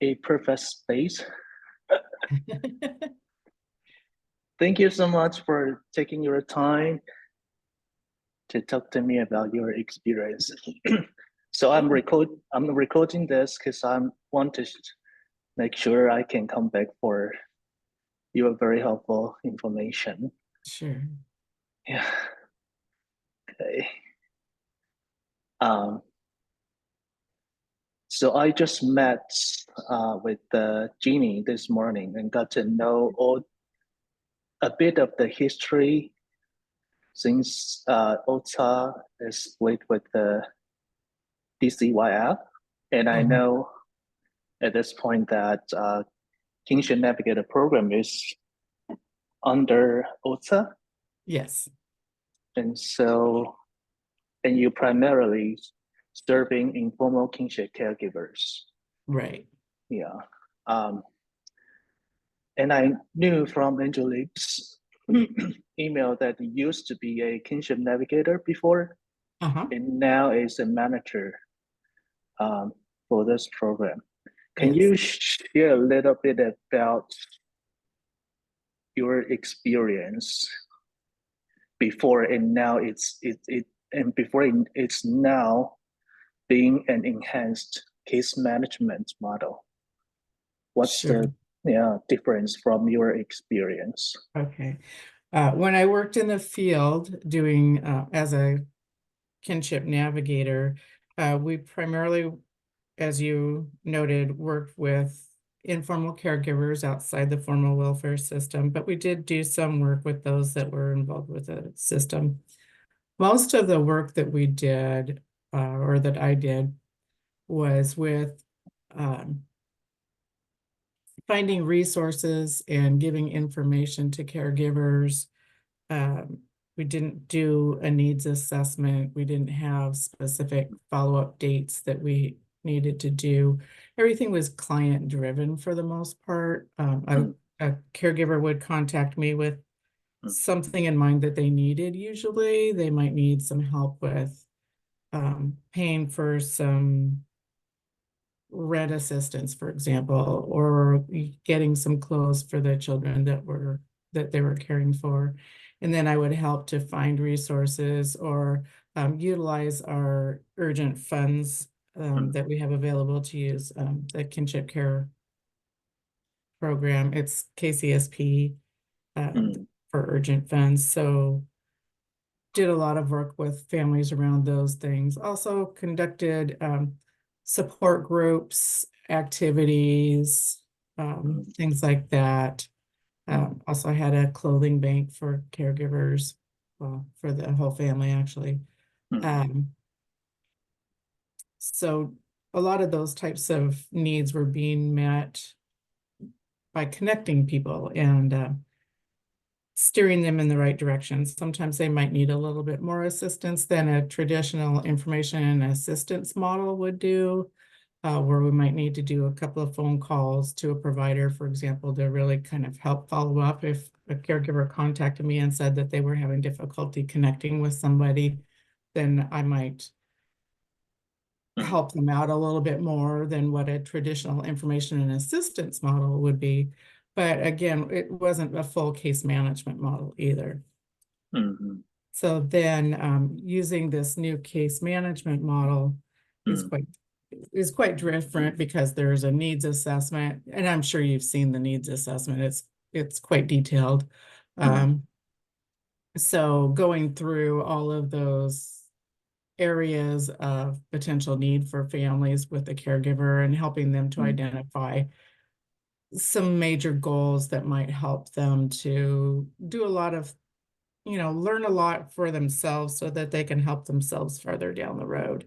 a perfect space. Thank you so much for taking your time to talk to me about your experience. So I'm recording this because I want to make sure I can come back for your very helpful information. Sure. Yeah. Okay. So I just met with Jeannie this morning and got to know a bit of the history since ALTSA is split with the DCYF. And I know at this point that Kinship Navigator program is under ALTSA. Yes. And so, and you primarily serving informal kinship caregivers. Right. Yeah. And I knew from Angelique's email that you used to be a kinship navigator before, and now is a manager for this program. Can you share a little bit about your experience before and now? It's now being an enhanced case management model. What's the difference from your experience? Okay. When I worked in the field doing as a kinship navigator, we primarily, as you noted, worked with informal caregivers outside the formal welfare system, but we did do some work with those that were involved with the system. Most of the work that we did, or that I did, was with finding resources and giving information to caregivers. We didn't do a needs assessment. We didn't have specific follow-up dates that we needed to do. Everything was client driven for the most part. A caregiver would contact me with something in mind that they needed. Usually they might need some help with paying for some rent assistance, for example, or getting some clothes for the children that they were caring for. And then I would help to find resources or utilize our urgent funds that we have available to use, the kinship care program. It's KCSP for urgent funds. So did a lot of work with families around those things. Also conducted support groups, activities, things like that. Also had a clothing bank for caregivers, well, for the whole family, actually. So a lot of those types of needs were being met by connecting people and steering them in the right direction. Sometimes they might need a little bit more assistance than a traditional information and assistance model would do, where we might need to do a couple of phone calls to a provider, for example, to really kind of help follow up. If a caregiver contacted me and said that they were having difficulty connecting with somebody, then I might help them out a little bit more than what a traditional information and assistance model would be. But again, it wasn't a full case management model either. So then using this new case management model is quite different because there's a needs assessment, and I'm sure you've seen the needs assessment. It's quite detailed. So going through all of those areas of potential need for families with a caregiver and helping them to identify some major goals that might help them to do a lot of, learn a lot for themselves so that they can help themselves further down the road.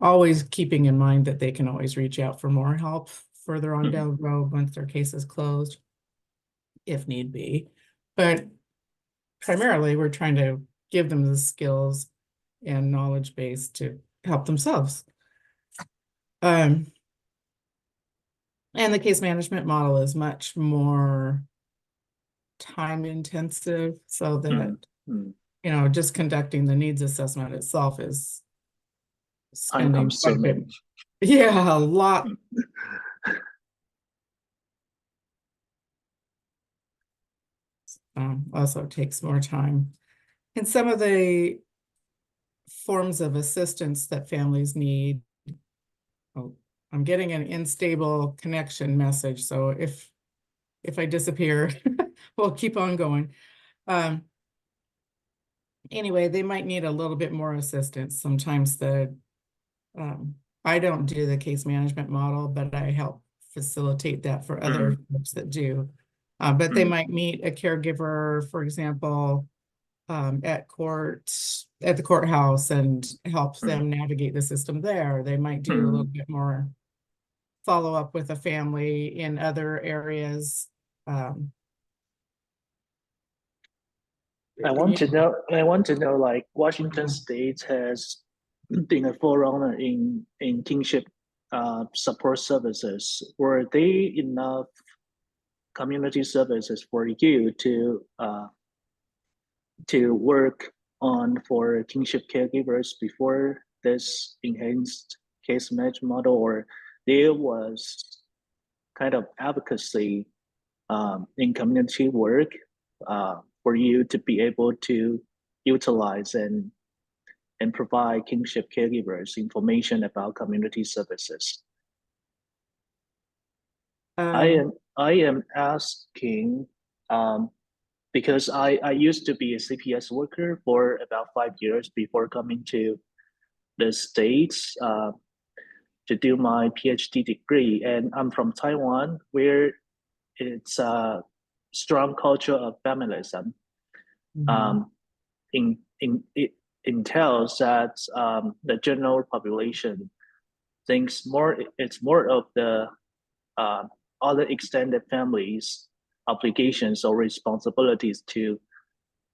Always keeping in mind that they can always reach out for more help further on down the road once their case is closed, if need be. But primarily, we're trying to give them the skills and knowledge base to help themselves. And the case management model is much more time intensive, so that just conducting the needs assessment itself is spending quite a bit. Yeah, a lot also takes more time. And some of the forms of assistance that families need. Oh, I'm getting an unstable connection message, so if I disappear, we'll keep on going. Anyway, they might need a little bit more assistance. Sometimes I don't do the case management model, but I help facilitate that for other folks that do. But they might meet a caregiver, for example, at the courthouse, and help them navigate the system there. They might do a little bit more follow-up with a family in other areas. I want to know, like Washington State has been a forerunner in kinship support services. Were they enough community services for you to work on for kinship caregivers before this enhanced case management model, or there was kind of advocacy in community work for you to be able to utilize and provide kinship caregivers information about community services? I am asking because I used to be a CPS worker for about 5 years before coming to the States to do my PhD degree. And I'm from Taiwan, where it's a strong culture of feminism. It entails that the general population thinks it's more of the other extended families' obligations or responsibilities to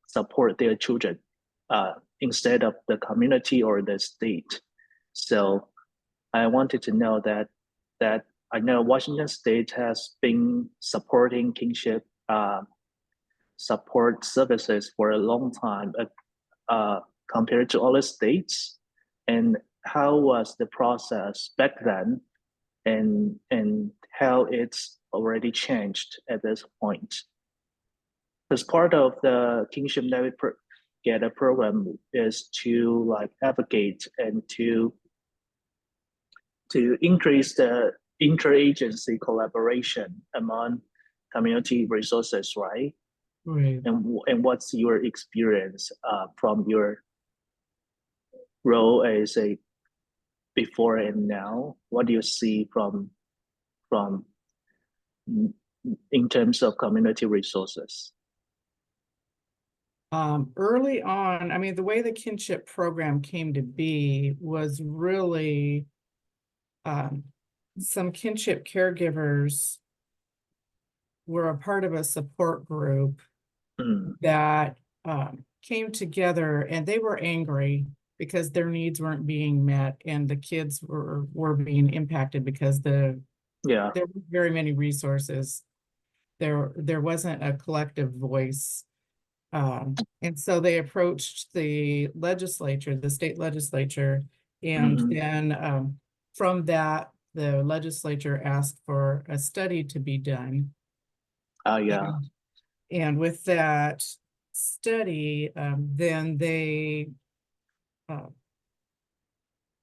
support their children instead of the community or the state. So I wanted to know that I know Washington State has been supporting kinship support services for a long time compared to other states. And how was the process back then, and how it's already changed at this point? As part of the Kingship Navigator program is to like advocate and to increase the interagency collaboration among community resources, right? Right. And what's your experience from your role as a before and now? What do you see from in terms of community resources? Early on, I mean, the way the kinship program came to be was really some kinship caregivers were a part of a support group that came together, and they were angry because their needs weren't being met, and the kids were being impacted because there weren't very many resources. There wasn't a collective voice. And so they approached the legislature, the state legislature, and then from that, the legislature asked for a study to be done. And with that study, then they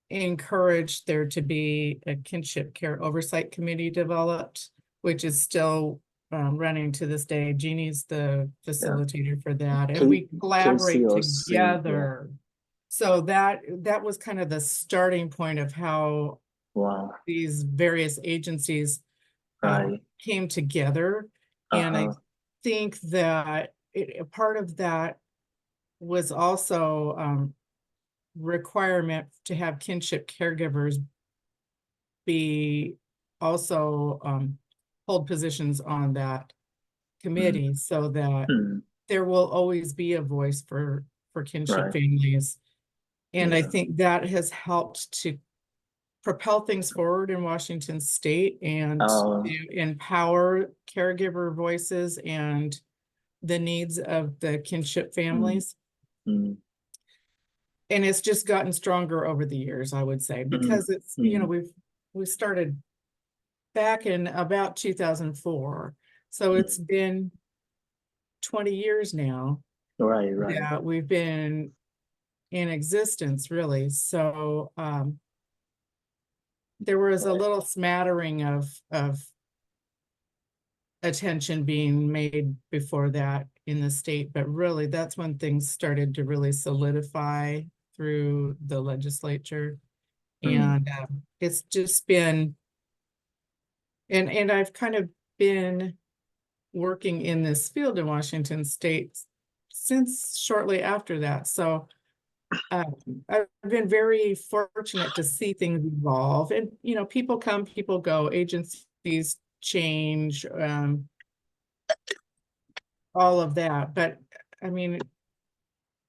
encouraged there to be a kinship care oversight committee developed, which is still running to this day. Jeannie's the facilitator for that, and we collaborate together. So that was kind of the starting point of how these various agencies came together. And I think that a part of that was also requirement to have kinship caregivers be also hold positions on that committee, so that there will always be a voice for kinship families. And I think that has helped to propel things forward in Washington State and to empower caregiver voices and the needs of the kinship families. And it's just gotten stronger over the years, I would say, because it's, you know, we started back in about 2004. So it's been 20 years now Right. that we've been in existence, really. So there was a little smattering of attention being made before that in the state, but really that's when things started to really solidify through the legislature. And it's just been, and I've kind of been working in this field in Washington State since shortly after that. So I've been very fortunate to see things evolve, and people come, people go, agencies change, all of that. But I mean,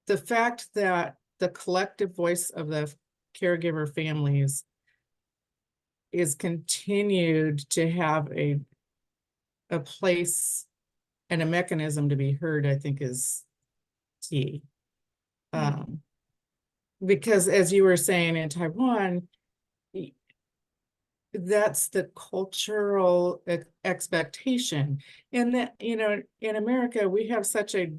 the fact that the collective voice of the caregiver families is continued to have a place and a mechanism to be heard, I think is key. Because as you were saying, in Taiwan, that's the cultural expectation. And that, in America, we have such a,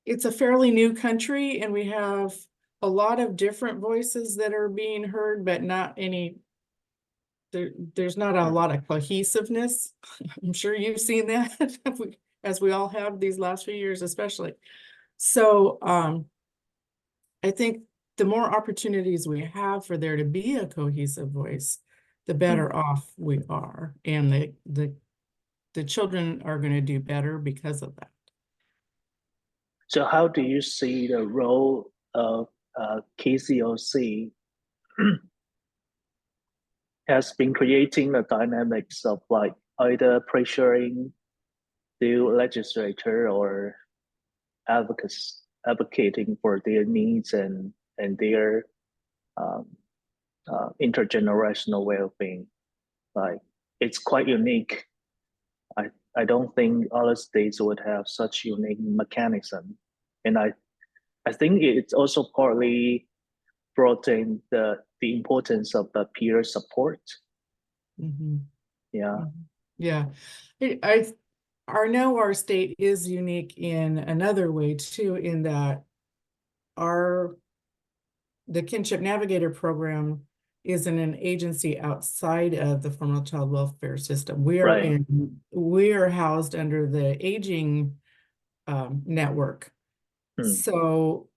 it's a fairly new country, and we have a lot of different voices that are being heard, but not any, there's not a lot of cohesiveness. I'm sure you've seen that as we all have these last few years, especially. So I think the more opportunities we have for there to be a cohesive voice, the better off we are. And the children are going to do better because of that. So how do you see the role of KCOC has been creating the dynamics of like either pressuring the legislature or advocating for their needs and their intergenerational well-being? Like, it's quite unique. I don't think other states would have such unique mechanism, and I think it's also partly brought in the importance of the peer support. Yeah. Yeah. I know our state is unique in another way too, in that the Kinship Navigator program is in an agency outside of the formal child welfare system. We are housed under the aging network. So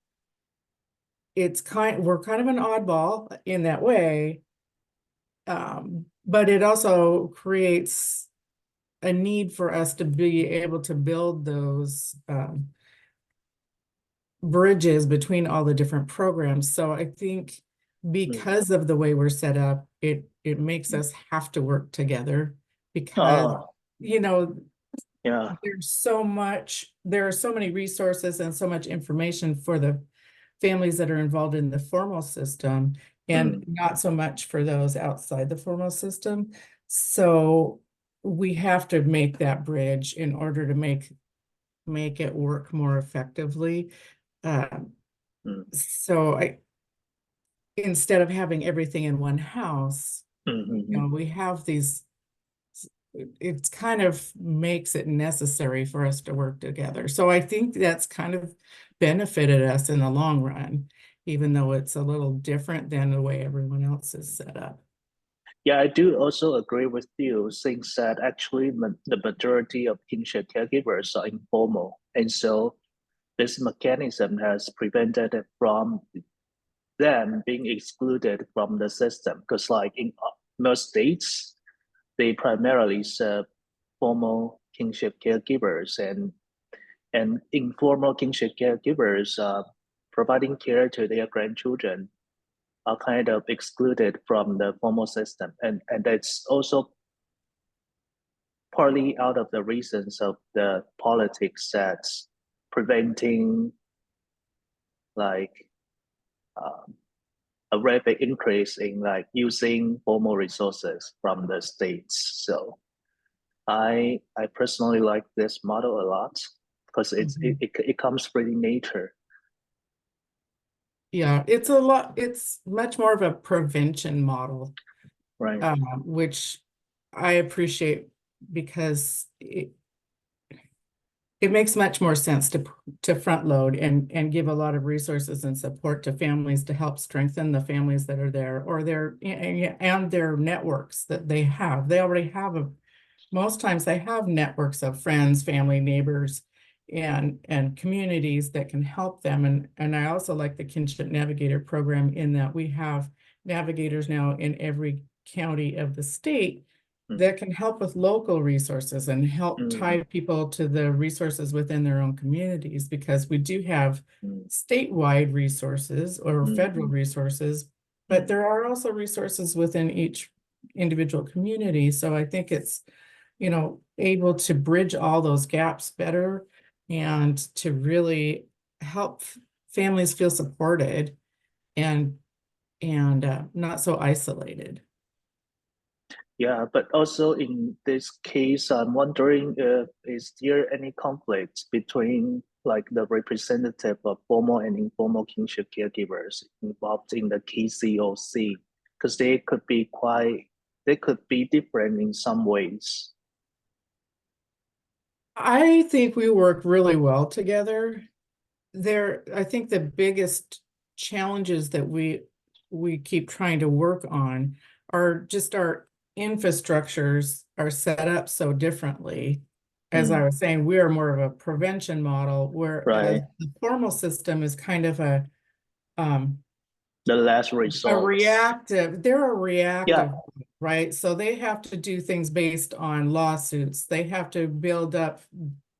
we're kind of an oddball in that way. But it also creates a need for us to be able to build those bridges between all the different programs. So I think because of the way we're set up, it makes us have to work together, because there's so much, there are so many resources and so much information for the families that are involved in the formal system, and not so much for those outside the formal system. So we have to make that bridge in order to make it work more effectively. So instead of having everything in one house, we have these, it kind of makes it necessary for us to work together. So I think that's kind of benefited us in the long run, even though it's a little different than the way everyone else is set up. Yeah, I do also agree with you, since that actually the majority of kinship caregivers are informal. And so this mechanism has prevented it from them being excluded from the system. Because like in most states, they primarily serve formal kinship caregivers, and informal kinship caregivers providing care to their grandchildren are kind of excluded from the formal system. And that's also partly out of the reasons of the politics that's preventing like a rapid increase in like using formal resources from the states. So I personally like this model a lot, because it comes from nature. Yeah, it's much more of a prevention model, Right. which I appreciate, because it makes much more sense to front load and give a lot of resources and support to families to help strengthen the families that are there, or and their networks that they have. They already have most times they have networks of friends, family, neighbors, and communities that can help them. And I also like the Kinship Navigator program in that we have navigators now in every county of the state that can help with local resources and help tie people to the resources within their own communities, because we do have statewide resources or federal resources, but there are also resources within each individual community. So I think it's, able to bridge all those gaps better and to really help families feel supported and not so isolated. Yeah, but also in this case, I'm wondering if is there any conflict between like the representative of formal and informal kinship caregivers involved in the KCOC, because they could be different in some ways. I think we work really well together. I think the biggest challenges that we keep trying to work on are just our infrastructures are set up so differently. As I was saying, we are more of a prevention model, whereas Right. the formal system is kind of a The last resort. they're a reactive, Yeah. right? So they have to do things based on lawsuits. They have to build up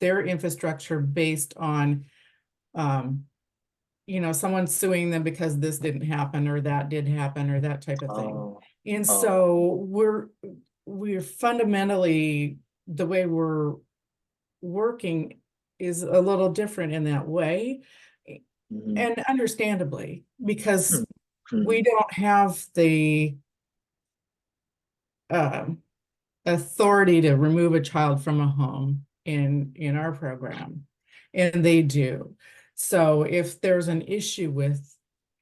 their infrastructure based on someone suing them because this didn't happen or that did happen or that type of thing. Oh, And oh. so we're fundamentally, the way we're working is a little different in that way. And understandably, because we don't have the authority to remove a child from a home in our program, and they do. So if there's an issue with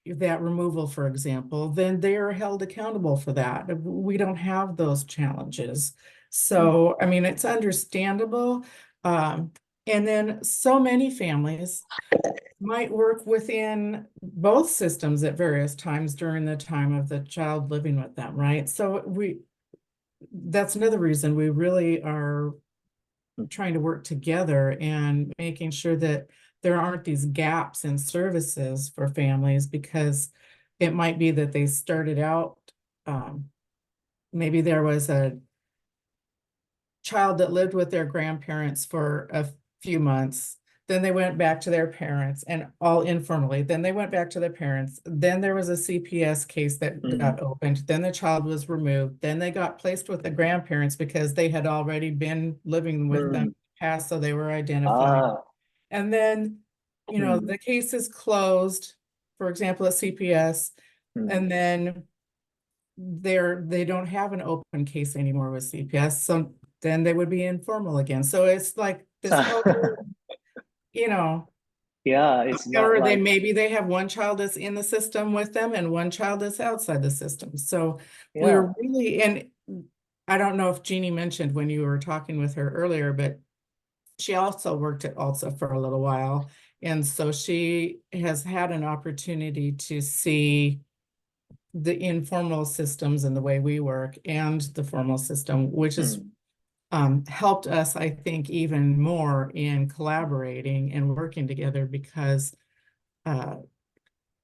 that removal, for example, then they are held accountable for that. We don't have those challenges. So, I mean, it's understandable. And then so many families might work within both systems at various times during the time of the child living with them, right? So that's another reason we really are trying to work together and making sure that there aren't these gaps in services for families, because it might be that they started out, maybe there was a child that lived with their grandparents for a few months. Then they went back to their parents, and all informally. Then they went back to their parents. Then there was a CPS case that got opened. Then the child was removed. Then they got placed with the grandparents because they had already been living with them in the past, so they were identified. And then, the case is closed, for example, at CPS, and then they don't have an open case anymore with CPS. So then they would be informal again. So it's like this whole, Yeah, it's not or like maybe they have one child that's in the system with them and one child that's outside the system. So yeah. we're really, and I don't know if Jeannie mentioned when you were talking with her earlier, but she also worked at ALTSA for a little while. And so she has had an opportunity to see the informal systems and the way we work and the formal system, which has helped us, I think, even more in collaborating and working together, because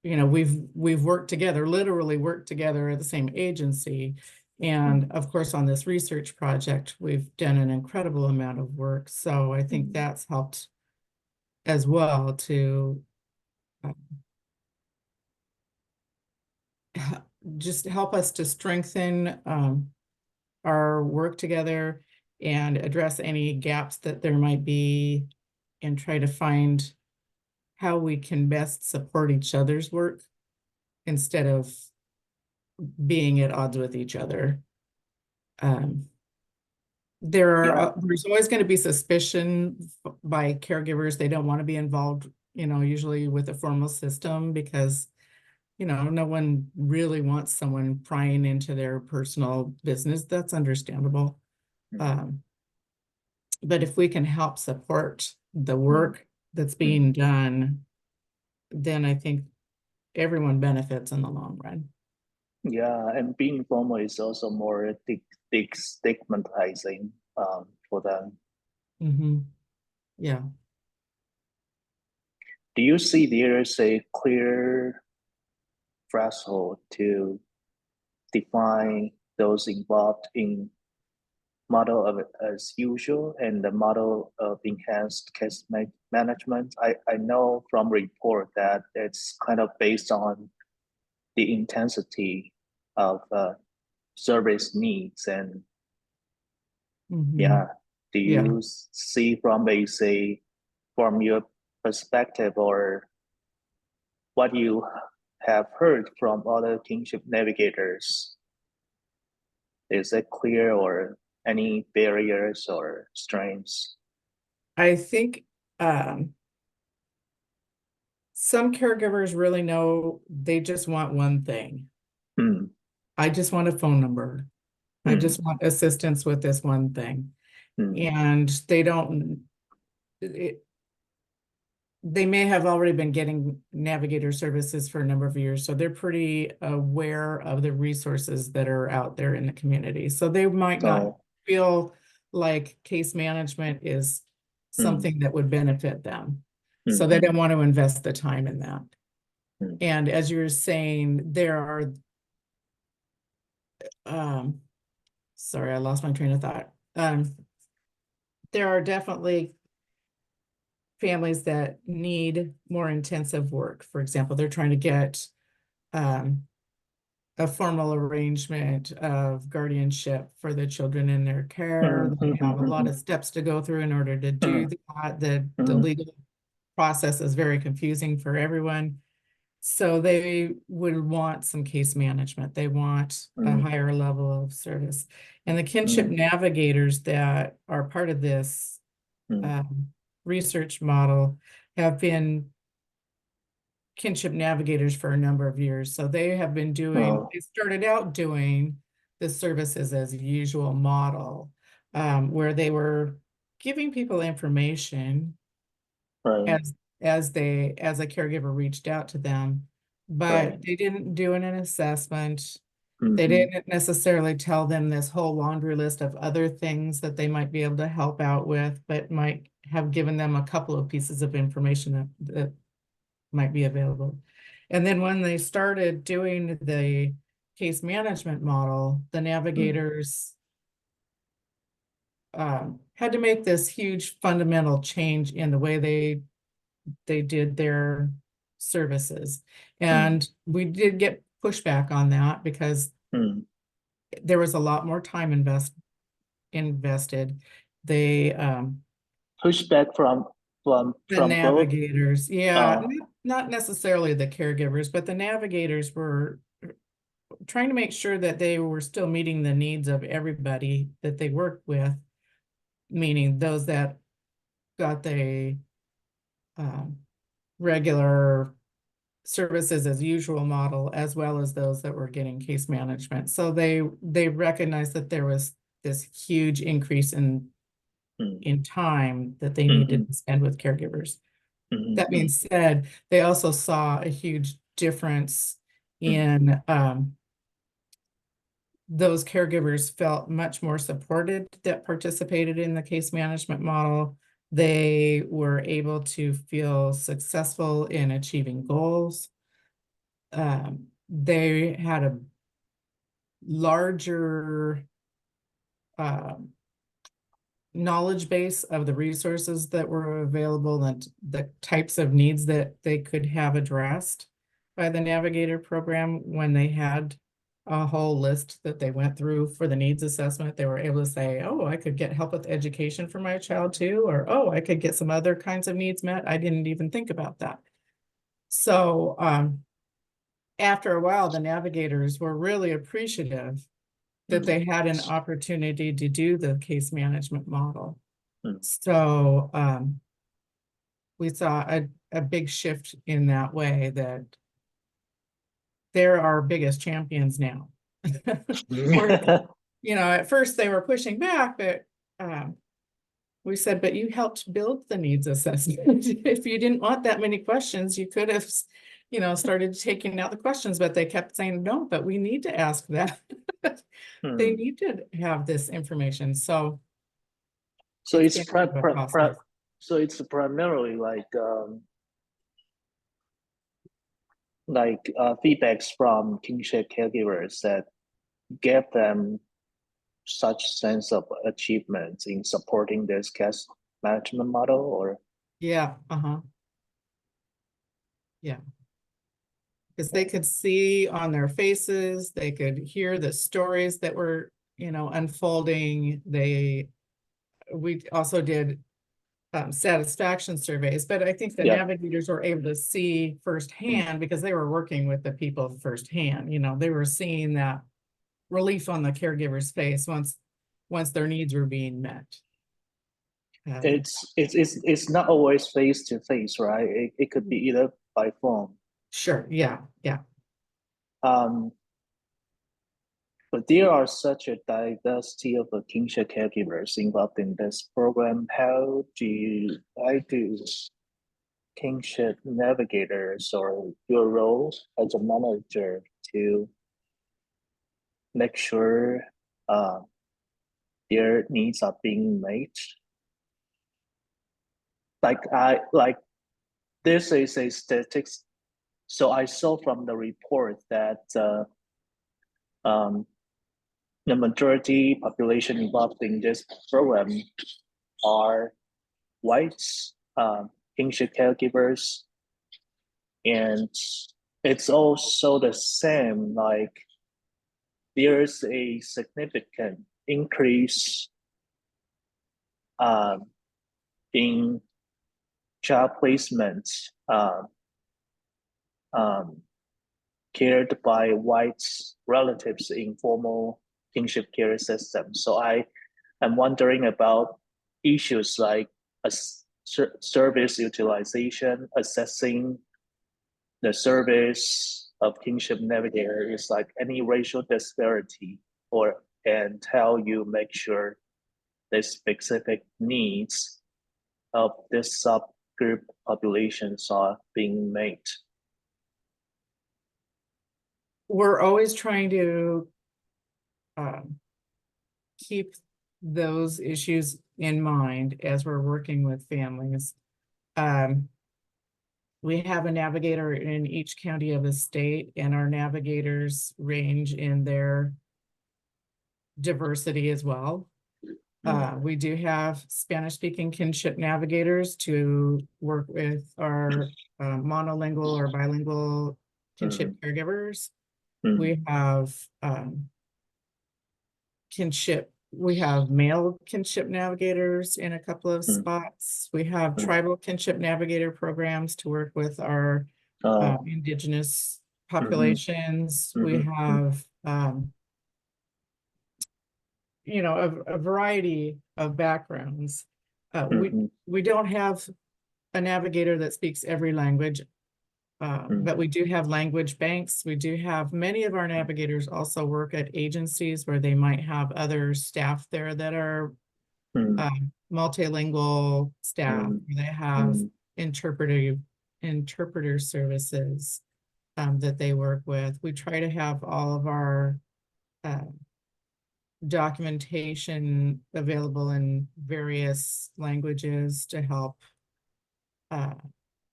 we've worked together, literally worked together at the same agency. And of course, on this research project, we've done an incredible amount of work. So I think that's helped as well to just help us to strengthen our work together and address any gaps that there might be, and try to find how we can best support each other's work instead of being at odds with each other. There's always going to be suspicion by caregivers. They don't want to be involved, usually with a formal system, because no one really wants someone prying into their personal business. That's understandable. But if we can help support the work that's mm. being done, then I think everyone benefits in the long run. Yeah, and being formal is also more stigmatizing for them. Mm-hmm. Yeah. Do you see there's a clear threshold to define those involved in model of as usual and the model of enhanced case management? I know from report that it's kind of based on the intensity of service needs and Mm-hmm. yeah. Do Yeah. you see from a say from your perspective or what you have heard from other kingship navigators? Is it clear or any barriers or strains? I think some caregivers really know they just want one thing. Mm, I just want a phone number. I mm, just want assistance with this one thing. mm, And they don't, it, they may have already been getting navigator services for a number of years, so they're pretty aware of the resources that are out there in the community. So they might not oh, feel like case management is mm, something that would benefit them. So mm, they mm, don't want to invest the time in that. mm, And as you're saying, there are, sorry, I lost my train of thought. There are definitely families that need more intensive work. For example, they're trying to get um, a formal arrangement of guardianship for the children in their care. mm, They mm, have a lot mm, of steps to go through in order to do mm, that. The mm, legal process is very confusing for everyone. So they would want some case management. They want a mm, higher level of service. And the kinship mm, navigators that are part of this mm. um, research model have been kinship navigators for a number of years. So they have been doing, Oh, they started out doing the services as usual model, where they were giving people information right, as a caregiver reached out to them, right. but they didn't do an assessment. They Mm-hmm, didn't necessarily tell them this whole laundry list of other things that they might be able to help out with, but might have given them a couple of pieces of information that might be available. And then when they started doing the case management model, the mm, navigators had to make this huge fundamental change in the way they did their services. mm, And we did get pushback on that because mm. there was a lot more time invested. They Pushback the from both. navigators, yeah, Uh, not necessarily the caregivers, but the navigators were trying to make sure that they were still meeting the needs of everybody that they worked with, meaning those that got the um, regular services as usual model, as well as those that were getting case management. So they recognized that there was this huge increase mm, in time that they needed mm-hmm, to spend with caregivers. That mm-hmm, being said, they also saw a huge difference mm, in those caregivers felt much more supported that participated in the case management model. They were able to feel successful in achieving goals. They had a larger um, knowledge base of the resources that were available and the types of needs that they could have addressed by the Navigator program. When they had a whole list that they went through for the needs assessment, they were able to say, oh, I could get help with education for my child too, or oh, I could get some other kinds of needs met. I didn't even think about that. So after a while, the navigators were really appreciative that mm, they had an opportunity to do the case management model. mm. So we saw a big shift in that way, that they're our biggest champions now. Where, at first they were pushing back, but We said, but you helped build the needs assessment. If you didn't want that many questions, you could have, started taking out the questions, but they kept saying, no, but we need to ask that. They need to have this information, so. So it's process. so it's primarily feedbacks from kinship caregivers that gave them such sense of achievement in supporting this case management model, or Yeah, yeah. Because they could see on their faces, they could hear the stories that were, unfolding. We also did satisfaction surveys, but I think the navigators were able to see firsthand because they were working with the people firsthand. They were seeing that relief on the caregiver's face once their needs were being met. It's not always face to face, right? It could be either by phone. Sure. Yeah. But there are such a diversity of kinship caregivers involved in this program. How do kinship navigators or your role as a manager to make sure their needs are being met? Like this is a statistics. So I saw from the report that the majority population involved in this program are whites, kinship caregivers, and it's also the same. Like there's a significant increase in child placement cared by white relatives in formal kinship care system. So I'm wondering about issues like service utilization, assessing the service of kinship navigator is like any racial disparity, and how you make sure the specific needs of this subgroup populations are being met. We're always trying to keep those issues in mind as we're working with families. We have a navigator in each county of the state, and our navigators range in their diversity as well. We do have Spanish-speaking kinship navigators to work with our monolingual or bilingual kinship caregivers. We have male kinship navigators in a couple of spots. We have tribal kinship navigator programs to work with our indigenous populations. We have a variety of backgrounds. We don't have a navigator that speaks every language, but we do have language banks. We do have many of our navigators also work at agencies where they might have other staff there that are multilingual staff. They have interpreter services that they work with. We try to have all of our documentation available in various languages to help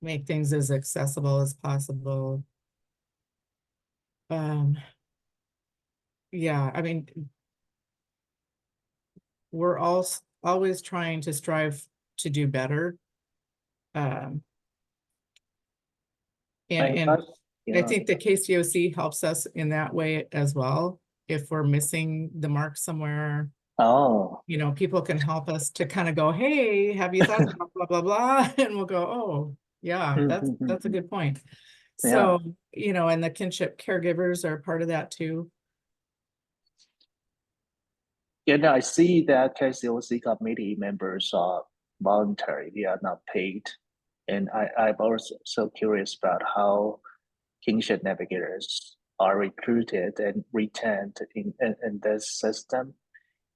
make things as accessible as possible. Yeah, I mean, we're always trying to strive to do better. I think the KCOC helps us in that way as well. If we're missing the mark somewhere, people can help us to kind of go, hey, have you thought about blah, blah, blah? And we'll go, oh, yeah, that's a good point. So, and the kinship caregivers are part of that too. Yeah, no, I see that KCOC committee members are voluntary, they are not paid. And I'm also curious about how kinship navigators are recruited and retained in this system.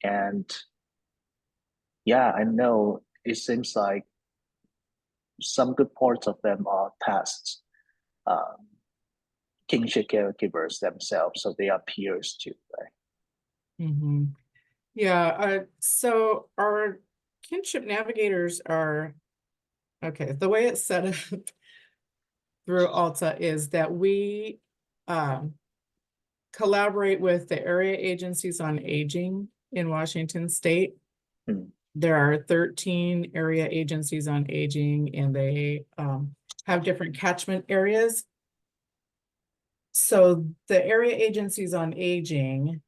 And yeah, I know it seems like some good parts of them are past kinship caregivers themselves, so they are peers too, right? Mhm. Yeah, so our kinship navigators are, okay, the way it's set up through ALTSA is that we collaborate with the area agencies on aging in Washington State. Mm. There are 13 area agencies on aging, and they have different catchment areas. So the area agencies on aging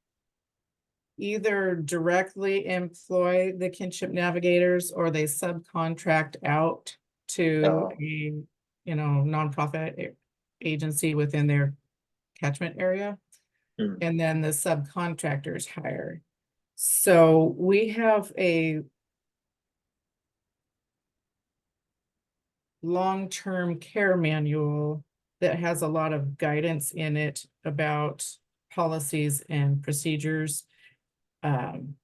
either directly employ the kinship navigators, or they subcontract out to Oh, a, nonprofit agency within their catchment area. mm. And then the subcontractors hire. So we have a long-term care manual that has a lot of guidance in it about policies and procedures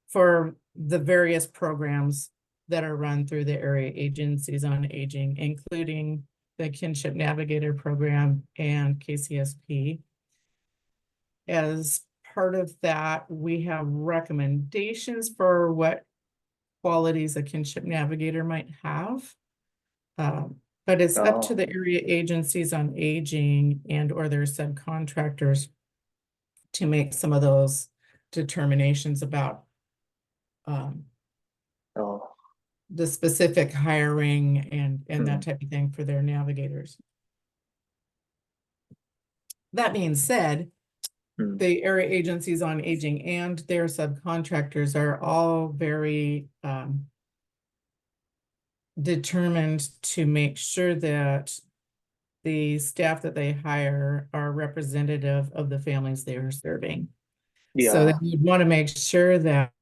for the various programs that are run through the area agencies on aging, including the Kinship Navigator program and KCSP. As part of that, we have recommendations for what qualities a kinship navigator might have. But it's up to Oh, the area agencies on aging and or their subcontractors to make some of those determinations about oh, the specific hiring and that mm, type of thing for their navigators. That being said, mm. the area agencies on aging and their subcontractors are all very determined to make sure that the staff that they hire are representative of the families they are serving. So they Yeah. would want to make sure that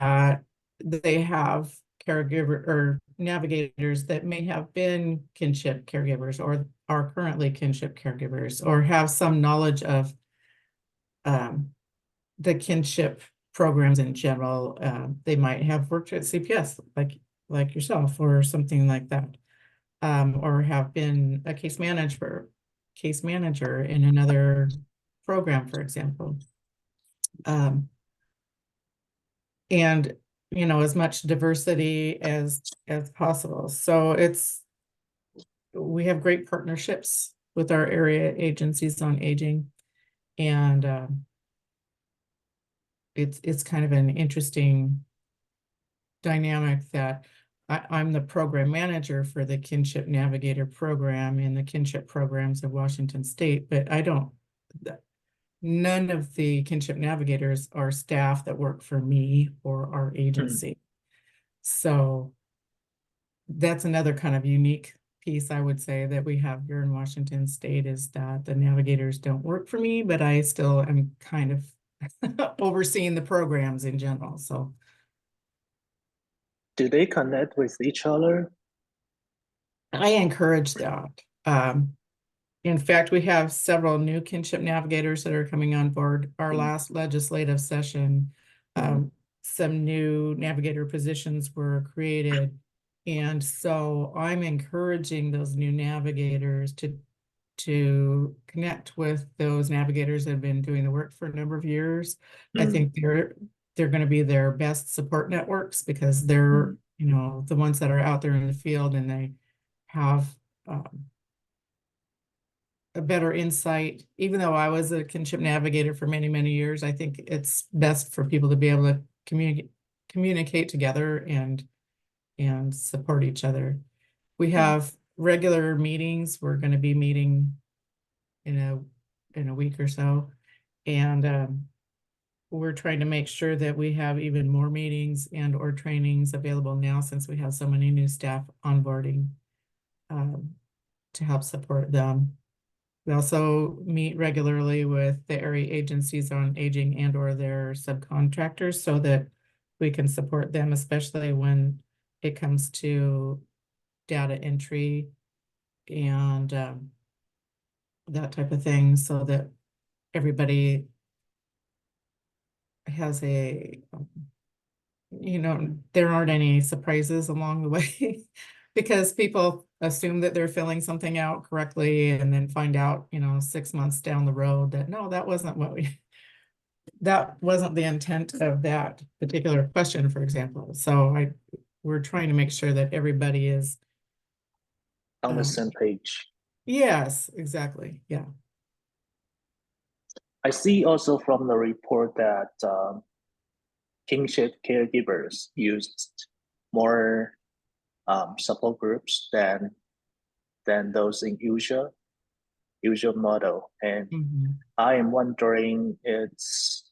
they have caregiver or navigators that may have been kinship caregivers or are currently kinship caregivers or have some knowledge of the kinship programs in general. They might have worked at CPS like yourself or something like that, or have been a case manager in another program, for example. And as much diversity as possible. So we have great partnerships with our area agencies on aging, and it's kind of an interesting dynamic that I'm the program manager for the Kinship Navigator program in the kinship programs of Washington State, but none of the kinship navigators are staff that work for me or our Mm. agency. So that's another kind of unique piece, I would say, that we have here in Washington State, is that the navigators don't work for me, but I still am kind of overseeing the programs in general. So Do they connect with each other? I encourage that. In fact, we have several new kinship navigators that are coming on board. Our Mm. last legislative session, Mm. some new navigator positions were created. And so I'm encouraging those new navigators to connect with those navigators that have been doing the work for a number of years. I Mm. think they're going to be their best support networks, because they're, Mm. the ones that are out there in the field, and they have a better insight. Even though I was a kinship navigator for many, many years, I think it's best for people to be able to communicate together and support each other. We Mm. have regular meetings. We're going to be meeting in a week or so, and we're trying to make sure that we have even more meetings and or trainings available now, since we have so many new staff onboarding to help support them. We also meet regularly with the area agencies on aging and or their subcontractors, so that we can support them, especially when it comes to data entry and that type of thing, so that everybody has you know, there aren't any surprises along the way because people assume that they're filling something out correctly and then find out, you know, 6 months down the road that no, that wasn't what we, that wasn't the intent of that particular question, for example. So we're trying to make sure that everybody is, On the same page. yes, exactly. Yeah. I see also from the report that kinship caregivers used more support groups than those in usual model. And Mhm. I am wondering it's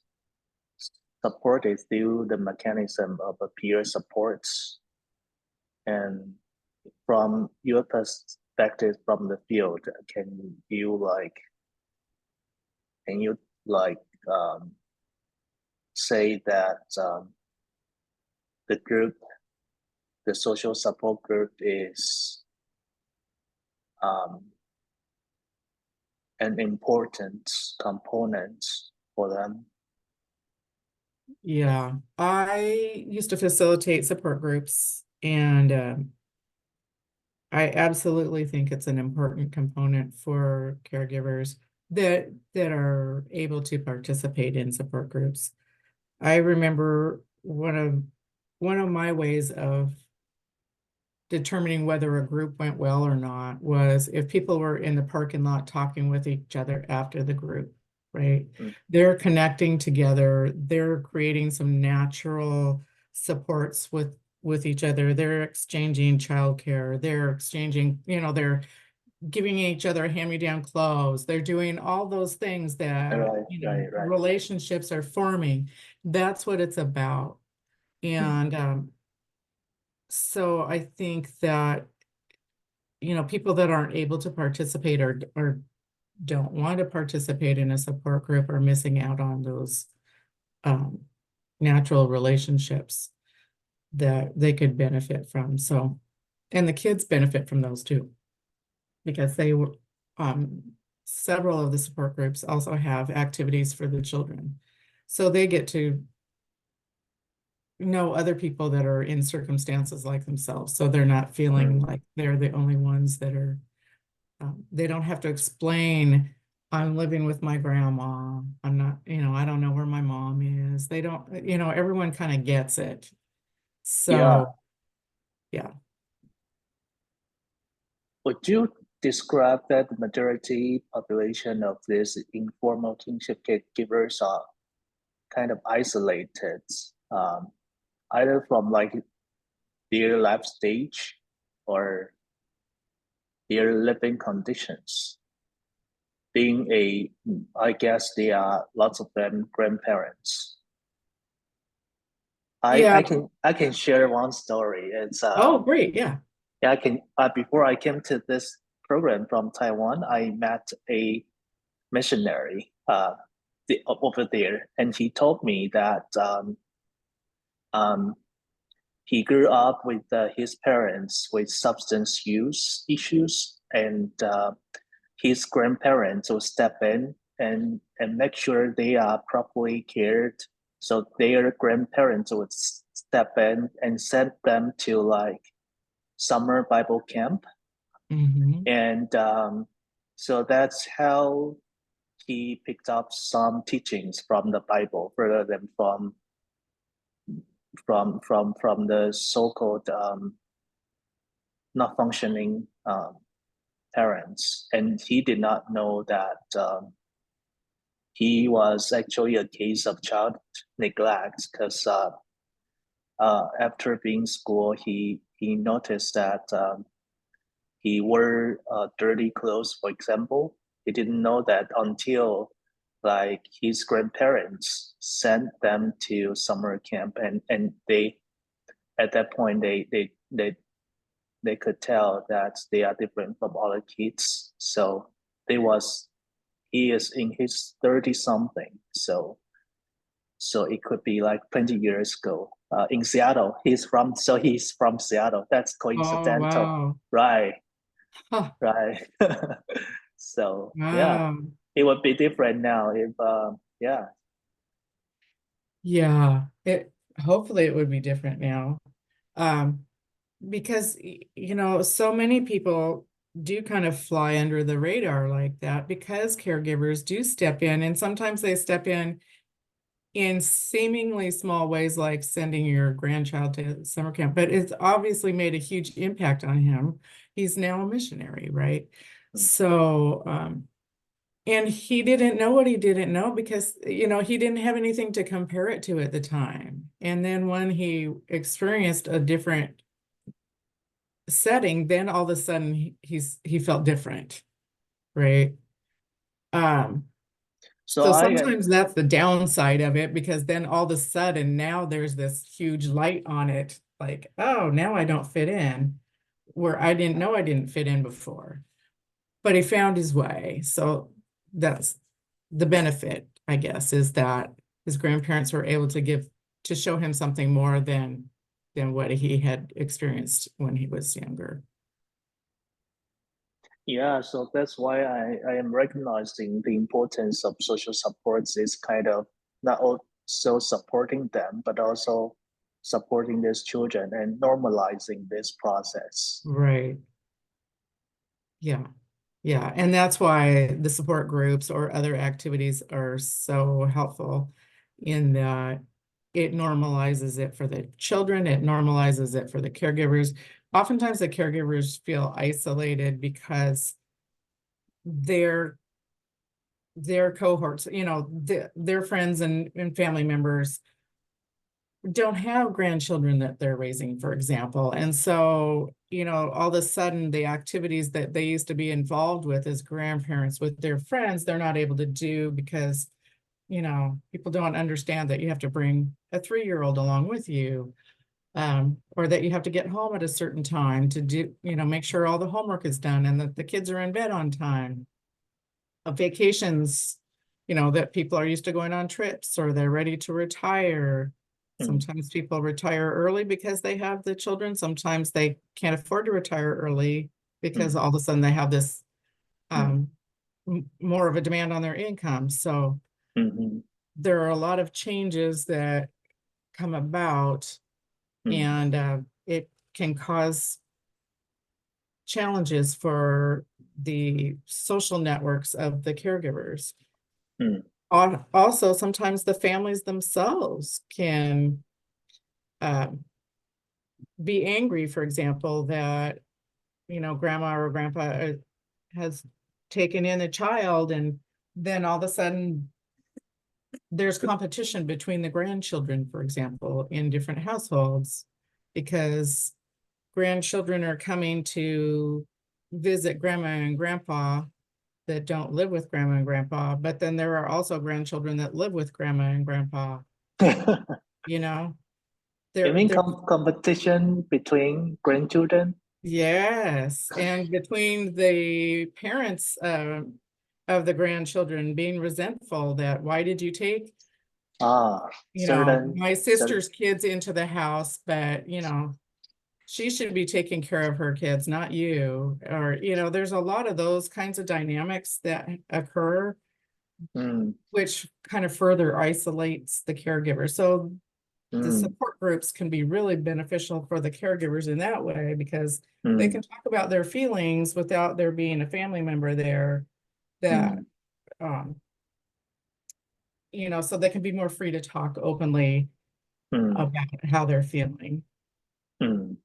supported through the mechanism of a peer supports. And from your perspective from the field, can you like um, say that the group, the social support group is um, an important component for them? Yeah, I used to facilitate support groups and I absolutely think it's an important component for caregivers that are able to participate in support groups. I remember one of my ways of determining whether a group went well or not was if people were in the parking lot talking with each other after the group, right? Mm. They're connecting together, they're creating some natural supports with each other, they're exchanging childcare, they're exchanging, you know, they're giving each other hand-me-down clothes, they're doing all those things that, Right, you know, right, right. relationships are forming. That's what it's about. Mm. And so I think that, you know, people that aren't able to participate or don't want to participate in a support group are missing out on those um, natural relationships that they could benefit from. So, and the kids benefit from those too, because they were, um, several of the support groups also have activities for the children. So they get to know other people that are in circumstances like themselves. So they're not feeling Mm. like they're the only ones that are, they don't have to explain, I'm living with my grandma. I'm not, you know, I don't know where my mom is. They don't, you know, everyone kind of gets it. Yeah. So, yeah. Would you describe that the majority population of these informal kinship caregivers are kind of isolated, either from like their life stage or their living conditions? Being I guess there are lots of them grandparents. Yeah. I can share one story. It's Oh, great. Yeah. yeah, I can before I came to this program from Taiwan, I met a missionary over there, and he told me that um, he grew up with his parents with substance use issues, and his grandparents will step in and make sure they are properly cared. So their grandparents would step in and send them to like summer Bible camp, Hmm. and so that's how he picked up some teachings from the Bible rather than from the so-called not functioning parents, and he did not know that he was actually a case of child neglect because after being school, he noticed that he wore dirty clothes, for example. He didn't know that until like his grandparents sent them to summer camp, and they at that point they could tell that they are different from other kids. So they was he is in his 30 something. So it could be like 20 years ago in Seattle. He's from Seattle. That's Oh, coincidental, wow. right? Huh. Right. So yeah, Wow. it would be different now if yeah. Yeah. hopefully it would be different now. Because, you know, so many people do kind of fly under the radar like that because caregivers do step in, and sometimes they step in seemingly small ways, like sending your grandchild to summer camp, but it's obviously made a huge impact on him. He's now a missionary, right? So, and he didn't know what he didn't know because, you know, he didn't have anything to compare it to at the time. And then when he experienced a different setting, then all of a sudden he felt different, right? Um, So so I am, sometimes that's the downside of it, because then all of a sudden now there's this huge light on it, like, oh, now I don't fit in, where I didn't know I didn't fit in before. But he found his way. So that's the benefit, I guess, is that his grandparents were able to show him something more than what he had experienced when he was younger. yeah, so that's why I am recognizing the importance of social supports is kind of not also supporting them, but also supporting these children and normalizing this process. Right. Yeah. Yeah. And that's why the support groups or other activities are so helpful, in that it normalizes it for the children, it normalizes it for the caregivers. Oftentimes the caregivers feel isolated because their cohorts, you know, their friends and family members don't have grandchildren that they're raising, for example. And so, you know, all of a sudden the activities that they used to be involved with as grandparents with their friends, they're not able to do because, you know, people don't understand that you have to bring a 3-year-old along with you, or that you have to get home at a certain time to do, you know, make sure all the homework is done and that the kids are in bed on time. Vacations, you know, that people are used to going on trips or they're ready to retire. Mm, Sometimes people retire early because they have the children. Sometimes they can't afford to retire early because mm, all of a sudden they have this mm, um, more of a demand on their income. So mhm, there are a lot of changes that come about, mm, and it can cause challenges for the social networks of the caregivers. mm, Also, sometimes the families themselves can um, be angry, for example, that, you know, grandma or grandpa has taken in a child, and then all of a sudden there's competition between the grandchildren, for example, in different households, because grandchildren are coming to visit grandma and grandpa that don't live with grandma and grandpa, but then there are also grandchildren that live with grandma and grandpa, mm. you know. You There, mean there, competition between grandchildren? yes, and between the parents of the grandchildren being resentful that, why did you take, Ah, you know, certain, my certain. sister's kids into the house, but, you know, she should be taking care of her kids, not you. Or, you know, there's a lot of those kinds of dynamics that occur, Mm, which kind of further isolates the caregiver. So the mm, support groups can be really beneficial for the caregivers in that way, because they mm, can talk about their feelings without there being a family member there that, mm, um, you know, so they can be more free to talk openly mm, about how they're feeling. mm.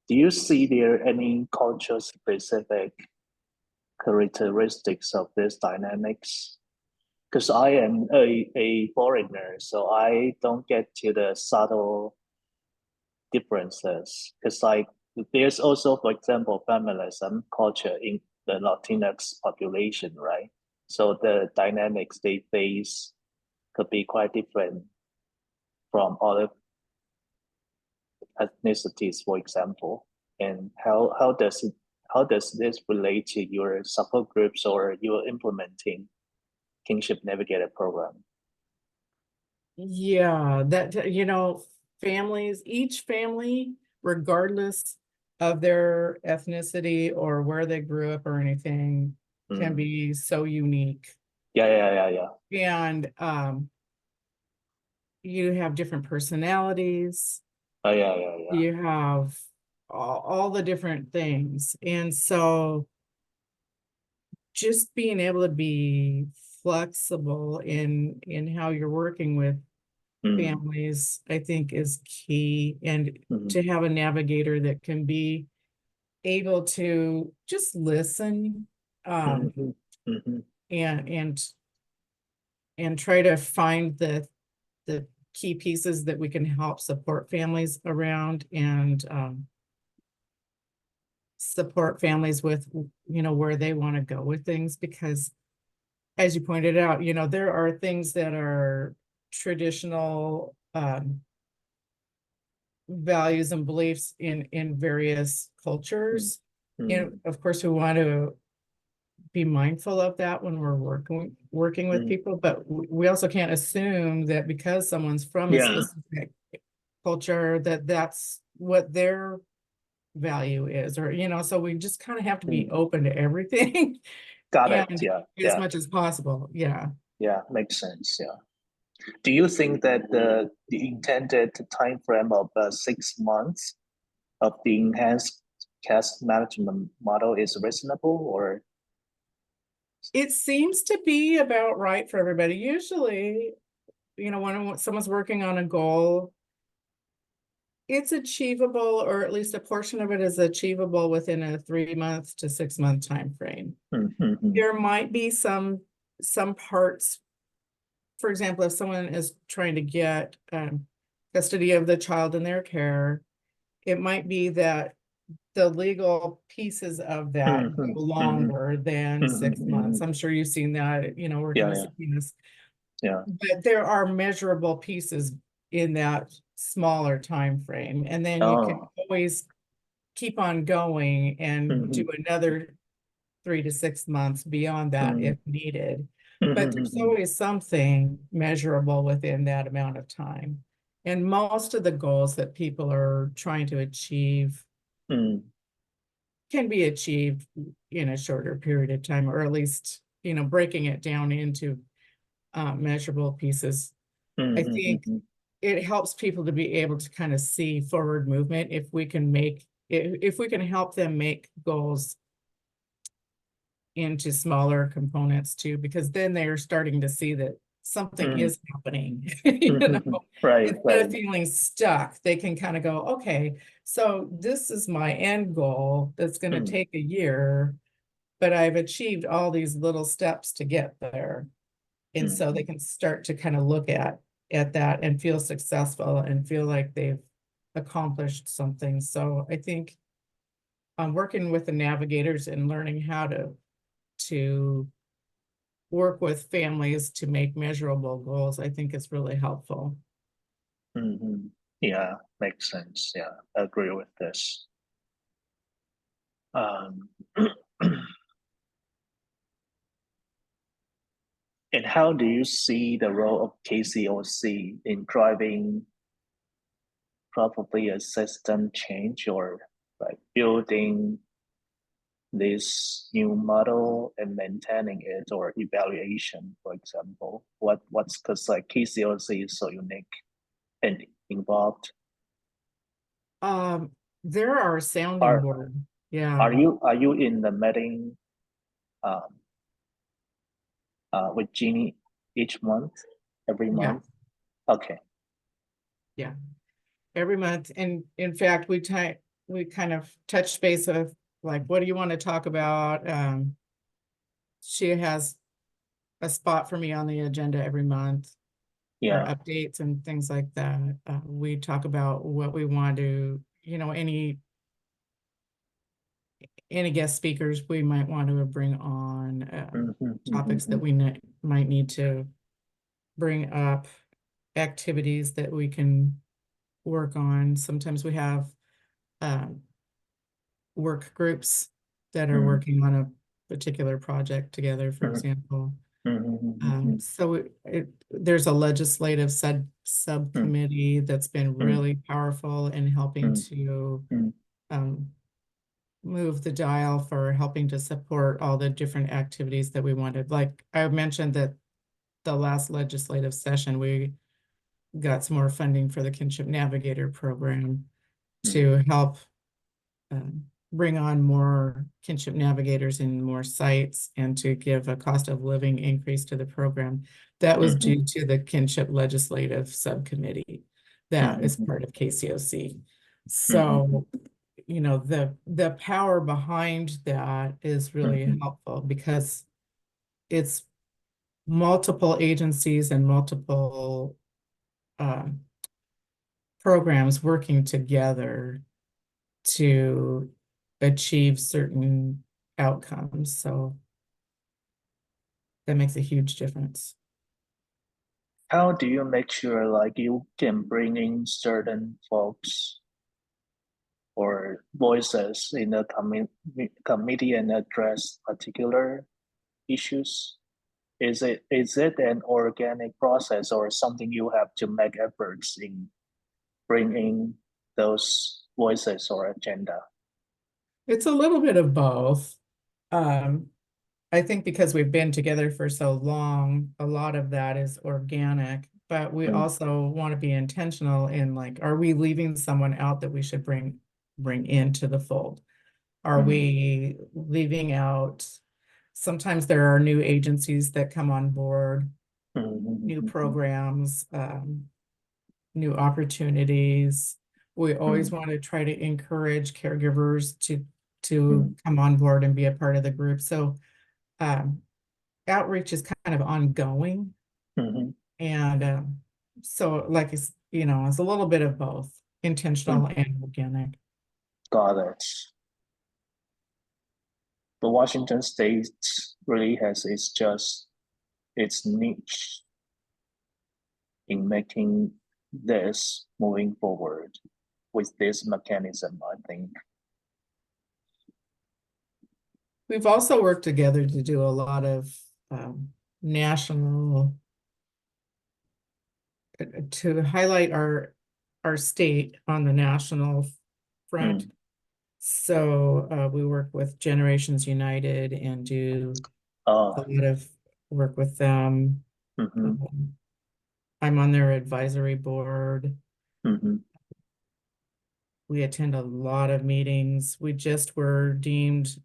Do you see there any culture specific characteristics of these dynamics? Because I am a foreigner, so I don't get to the subtle differences. Because like there's also, for example, feminism culture in the Latinx population, right? So the dynamics they face could be quite different from other ethnicities, for example. And how does this relate to your support groups or your implementing kinship navigator program? Yeah, that, you know, families, each family, regardless of their ethnicity or where they grew up or anything, can Mm, be so unique. Yeah. And you have different personalities, Yeah. you have all the different things. And so just being able to be flexible in how you're working with Mm, families, I think is key. And mm, to have a navigator that can be able to just listen, um, mhm, mhm, and try to find the key pieces that we can help support families around, and support families with, where they want to go with things. Because as you pointed out, there are things that are traditional values and beliefs in various mm, cultures. And mm, of course, we want to be mindful of that when we're working with mm. people, but we also can't assume that because someone's from a Yeah, specific culture that that's what their value is, or so we just kind of have to be mm. open to everything. Got it. And Yeah, as yeah, much as possible. Yeah. yeah. Makes sense. Yeah. Do you think that the intended time frame of 6 months of the enhanced cash management model is reasonable, or? It seems to be about right for everybody. Usually, when someone's working on a goal, it's achievable, or at least a portion of it is achievable within a 3 month to 6 month time frame. Mm, mm, mm, There might be some parts. For example, if someone is trying to get custody of the child in their care, it might be that the legal pieces of mm, that mm, go mm, longer than mm, mm, 6 months. mm. I'm sure you've seen that, working Yeah, with yeah, subpoenas. yeah. But there are measurable pieces in that smaller time frame, and then you can Oh. always keep on going and do Mhm, another 3 to 6 months beyond that mm, if needed. But mhm, there's mhm, always something measurable within that amount of time. And most of the goals that people are trying to achieve mm, can be achieved in a shorter period of time, or at least, breaking it down into measurable pieces. I mhm, think mhm, it helps people to be able to kind of see forward movement if we can if we can help them make goals into smaller components too, because then they're starting to see that something mm, is happening. mhm. Right, Instead of right. feeling stuck, they can kind of go, okay, so this is my end goal that's going to Mm, take a year, but I've achieved all these little steps to get there. And so they mhm, can start to kind of look at that and feel successful and feel like they've accomplished something. So I think working with the navigators and learning how to work with families to make measurable goals, I think is really helpful. mhm. Yeah, makes sense. Yeah, I agree with this. Um, and how do you see the role of KCOC in driving probably a system change, or like building this new model and maintaining it, or evaluation, for example? What's because like KCOC is so unique and involved. Um, there are a sounding Are board. Yeah, are you in the meeting um, with Jeannie each month, every yeah, month? Okay. yeah. Every month. And in fact, we kind of touch base of like, what do you want to talk about? She has a spot for me on the agenda every month for Yeah. updates and things like that. We talk about what we want to, any guest speakers we might want to bring on, Mhm, mhm, topics that mhm, we might need to bring up, activities that we can work on. Sometimes we have um, work groups that are mhm, working on a particular project together, for mhm, example. mhm, mhm, So there's a legislative mhm, subcommittee that's been mhm, really powerful in helping mhm, to mhm, um, move the dial for helping to support all the different activities that we wanted. Like I mentioned that the last legislative session, we got some more funding for the Kinship Navigator program to help bring on more kinship navigators in more sites and to give a cost of living increase to the program. That was due to the Kinship Legislative Subcommittee that is part of KCOC. So, you know, the power behind that is really helpful because it's multiple agencies and multiple programs working together to achieve certain outcomes. So that makes a huge difference. How do you make sure like you can bring in certain folks or voices in the committee and address particular issues? Is it an organic process or something you have to make efforts in bringing those voices or agenda? It's a little bit of both. I think because we've been together for so long, a lot of that is organic, but we also want to be intentional in like, are we leaving someone out that we should bring into the fold? Are we leaving out? Sometimes there are new agencies that come on board, new programs, new opportunities. We always want to try to encourage caregivers to come on board and be a part of the group. So outreach is kind of ongoing. And so like it's, you know, it's a little bit of both intentional and organic. Got it. But Washington State really has its niche in making this moving forward with this mechanism, I think. We've also worked together to do a lot of national to highlight our state on the national front. So we work with Generations United and do a lot of work with them. I'm on their advisory board. We attend a lot of meetings. We just were deemed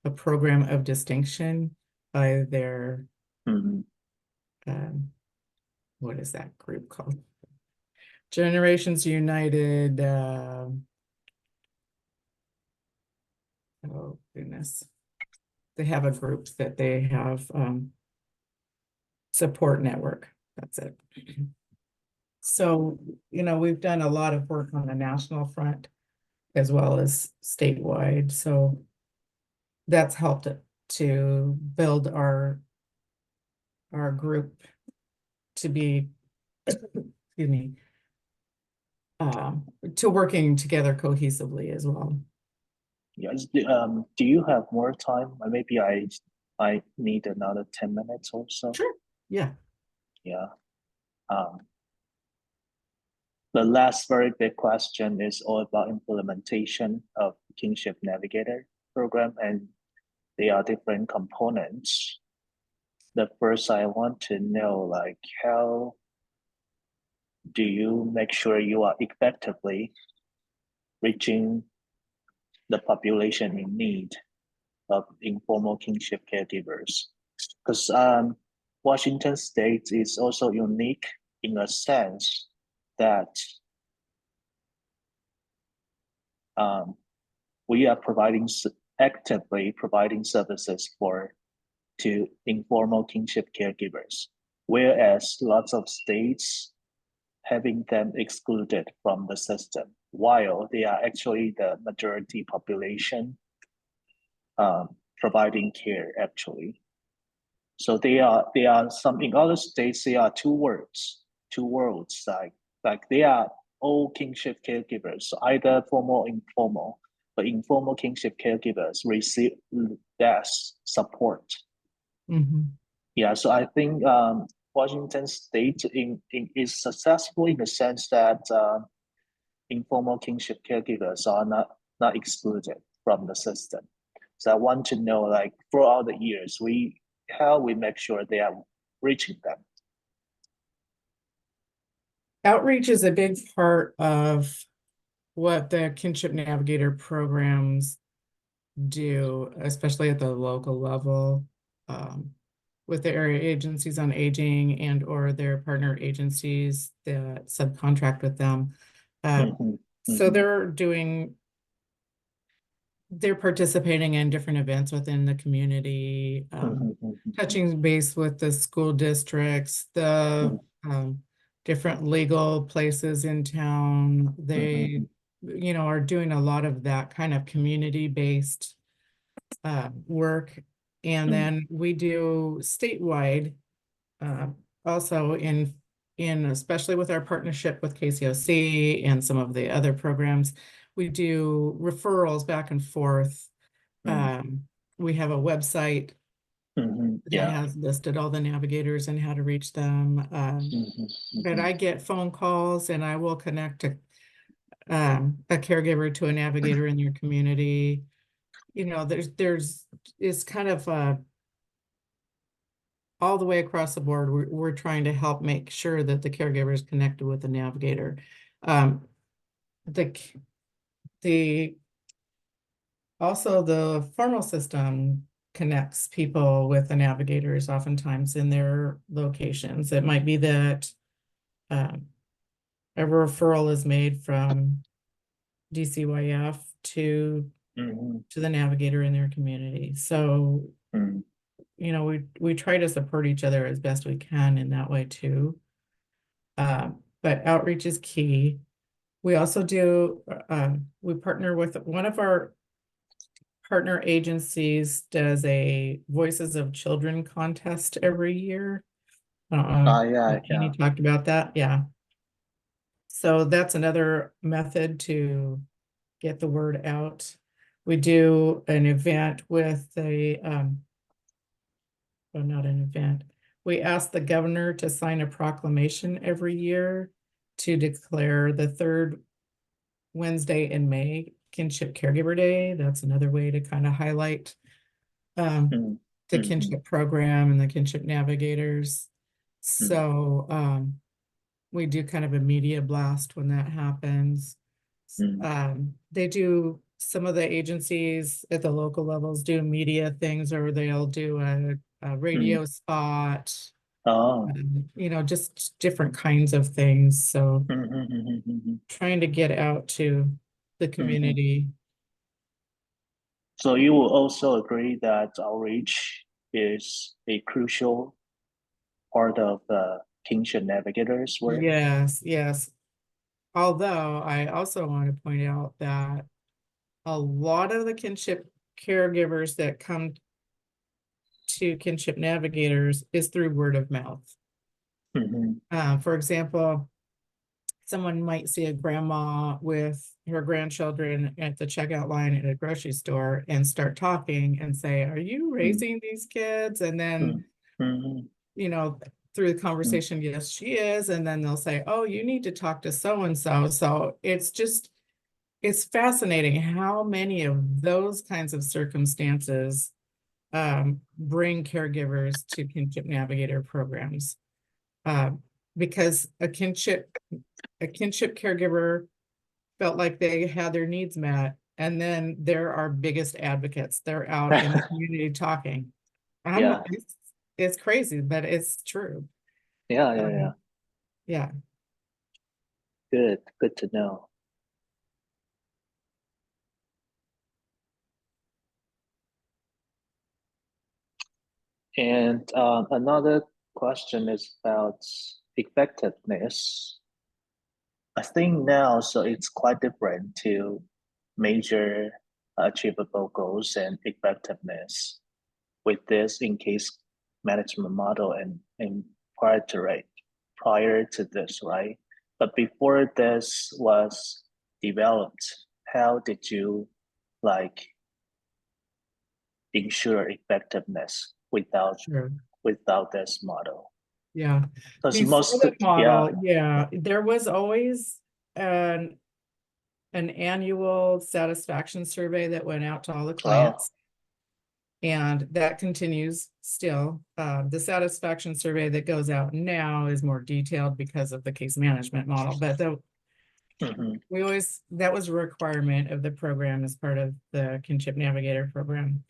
a program of distinction by their what is that group called? Generations United. Oh goodness. They have a group that they have support network. That's it. So, you know, we've done a lot of work on the national front as well as statewide. So that's helped to build our group to be, excuse me, to working together cohesively as well. Yes. Do you have more time? Maybe I need another 10 minutes or so. Sure. Yeah. Yeah. The last very big question is all about implementation of Kinship Navigator program, and they are different components. The first, I want to know, like, how do you make sure you are effectively reaching the population in need of informal kinship caregivers? Because Washington State is also unique in a sense that we are actively providing services to informal kinship caregivers, whereas lots of states having them excluded from the system, while they are actually the majority population providing care actually. So they are some in other states, they are two worlds, like they are all kinship caregivers, so either formal or informal, but informal kinship caregivers receive less support. Yeah, so I think Washington State is successful in the sense that informal kinship caregivers are not excluded. from the system. So I want to know, like, throughout the years, how we make sure they are reaching them. Outreach is a big part of what the Kinship Navigator programs do, especially at the local level, with the area agencies on aging and or their partner agencies that subcontract with them. So they're participating in different events within the community, touching base with the school districts, the different legal places in town. They, are doing a lot of that kind of community-based work. And then we do statewide, also in especially with our partnership with KCOC and some of the other programs, we do referrals back and forth. We have a website that has listed all the navigators and how to reach them. But I get phone calls and I will connect a caregiver to a navigator in your community. It's kind of all the way across the board. We're trying to help make sure that the caregiver is connected with the navigator. Also the formal system connects people with the navigators oftentimes in their locations. It might be that a referral is made from DCYF to the navigator in their community. So, we try to support each other as best we can in that way too. But outreach is key. We also do, we partner with one of our partner agencies does a Voices of Children contest every year. Kenny talked about that. Yeah. So that's another method to get the word out. We do an event with not an event. We ask the governor to sign a proclamation every year to declare the third Wednesday in May Kinship Caregiver Day. That's another way to kind of highlight the kinship program and the kinship navigators. So we do kind of a media blast when that happens. They do, some of the agencies at the local levels do media things, or they'll do a radio spot, just different kinds of things. So trying to get out to the community. So you will also agree that outreach is a crucial part of the Kinship Navigators work? Yes. Although I also want to point out that a lot of the kinship caregivers that come to Kinship Navigators is through word of mouth. For example, someone might see a grandma with her grandchildren at the checkout line at a grocery store and start talking and say, "Are you raising these kids?" And then, through the conversation, yes, she is. And then they'll say, "Oh, you need to talk to so-and-so." So it's fascinating how many of those kinds of circumstances bring caregivers to Kinship Navigator programs. Because a kinship caregiver felt like they had their needs met, and then they're our biggest advocates. They're out in the community talking. It's crazy, but it's true. Yeah. Good to know. And another question is about effectiveness. I think now, so it's quite different to measure achievable goals and effectiveness with this in-case management model and prior to this, right? But before this was developed, how did you ensure effectiveness without this model? Yeah. Because Before the model, there was always an an annual satisfaction survey that went out to all the Oh, clients. And that continues still. The satisfaction survey that goes out now is more detailed because of the case management model, but mhm, that was a requirement of the program as part of the Kinship Navigator program.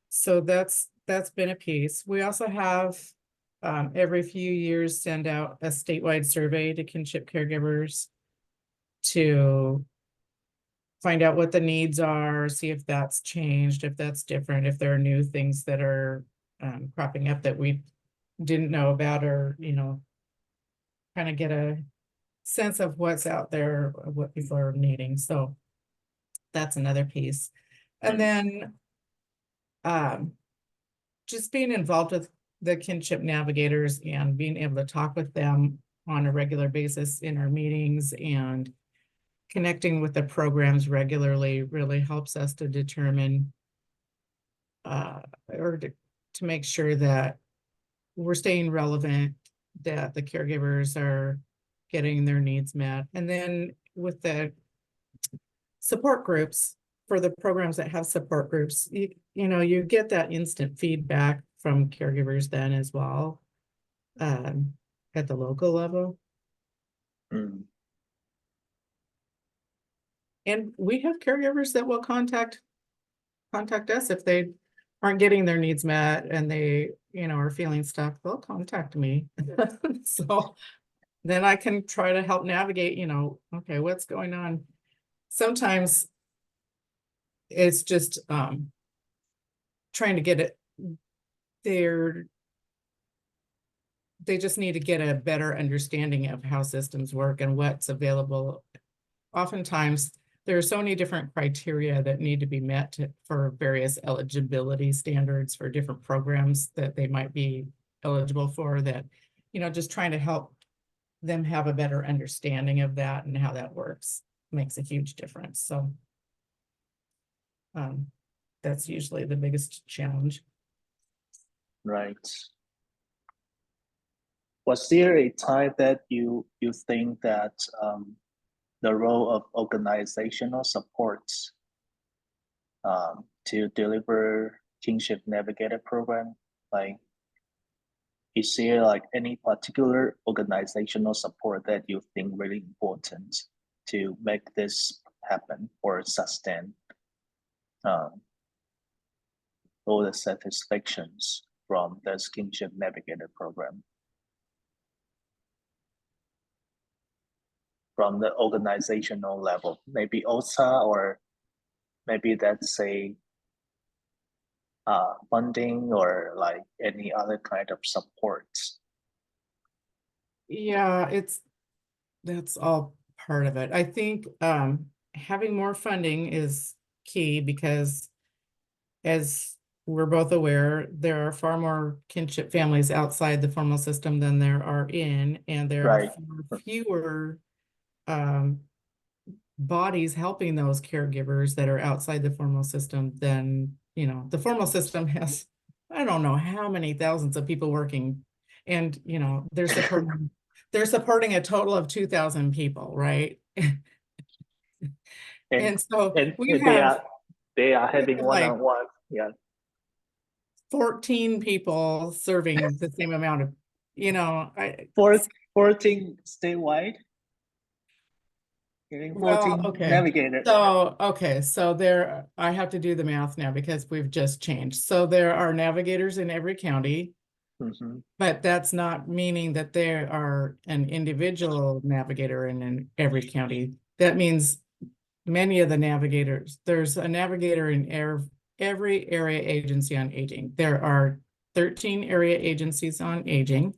So that's been a piece. We also have every few years send out a statewide survey to kinship caregivers to find out what the needs are, see if that's changed, if that's different, if there are new things that are cropping up that we didn't know about, or, you know, kind of get a sense of what's out there, what people are needing. So that's another piece. And mm, then just being involved with the kinship navigators and being able to talk with them on a regular basis in our meetings and connecting with the programs regularly really helps us to determine or to make sure that we're staying relevant, that the caregivers are getting their needs met. And then with the support groups, for the programs that have support groups, you know, you get that instant feedback from caregivers then as well, at the local level. mm. And we have caregivers that will contact us if they aren't getting their needs met and they, you know, are feeling stuck, they'll contact me. So then I can try to help navigate, you know, okay, what's going on? Sometimes it's just trying to get it there. They just need to get a better understanding of how systems work and what's available. Oftentimes, there are so many different criteria that need to be met for various eligibility standards for different programs that they might be eligible for, that, you know, just trying to help them have a better understanding of that and how that works makes a huge difference. So that's usually the biggest challenge. Right. Was there a time that you think that the role of organizational support to deliver Kinship Navigator program, like, is there like any particular organizational support that you think really important to make this happen or sustain all the satisfactions from this Kinship Navigator program? From the organizational level, maybe ALTSA, or maybe that's a funding or like any other kind of support. Yeah, that's all part of it. I think having more funding is key because, as we're both aware, there are far more kinship families outside the formal system than there are in, and there are Right. fewer bodies helping those caregivers that are outside the formal system than, you know, the formal system has, I don't know how many thousands of people working, and, you know, they're supporting a total of 2,000 people, right? And And so and we they are have having like one-on-one. Yeah. 14 people serving the same amount of, you know, 14 statewide, getting well, 14 okay. navigators. So, okay, so there, I have to do the math now because we've just changed. So there are navigators in every county, Mhm. but that's not meaning that there are an individual navigator in every county. That means many of the navigators, there's a navigator in every area agency on aging. There are 13 area agencies on aging,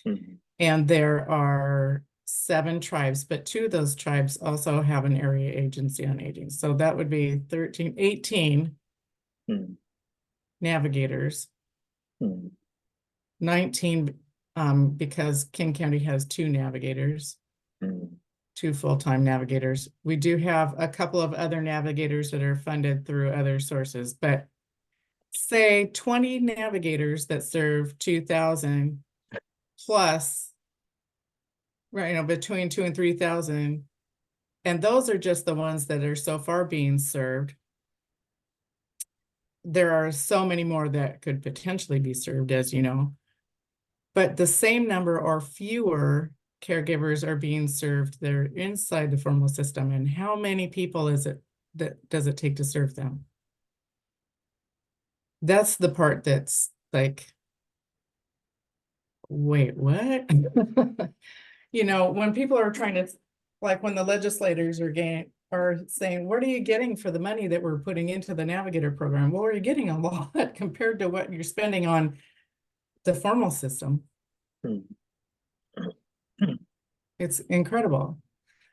Mhm. and there are 7 tribes, but 2 of those tribes also have an area agency on aging. So that would be 13, 18 Mhm. navigators, Mhm. 19 because King County has 2 navigators, Mhm. 2 full-time navigators. We do have a couple of other navigators that are funded through other sources, but say 20 navigators that serve 2,000 plus, right, you know, between 2,000 and 3,000 And those are just the ones that are so far being served. There are so many more that could potentially be served, as you know. But the same number or fewer caregivers are being served that are inside the formal system. And how many people does it take to serve them? That's the part that's like, wait, what? You know, when people are trying to, like when the legislators are saying, what are you getting for the money that we're putting into the Navigator program? Well, you're getting a lot compared to what you're spending on the formal system. It's incredible.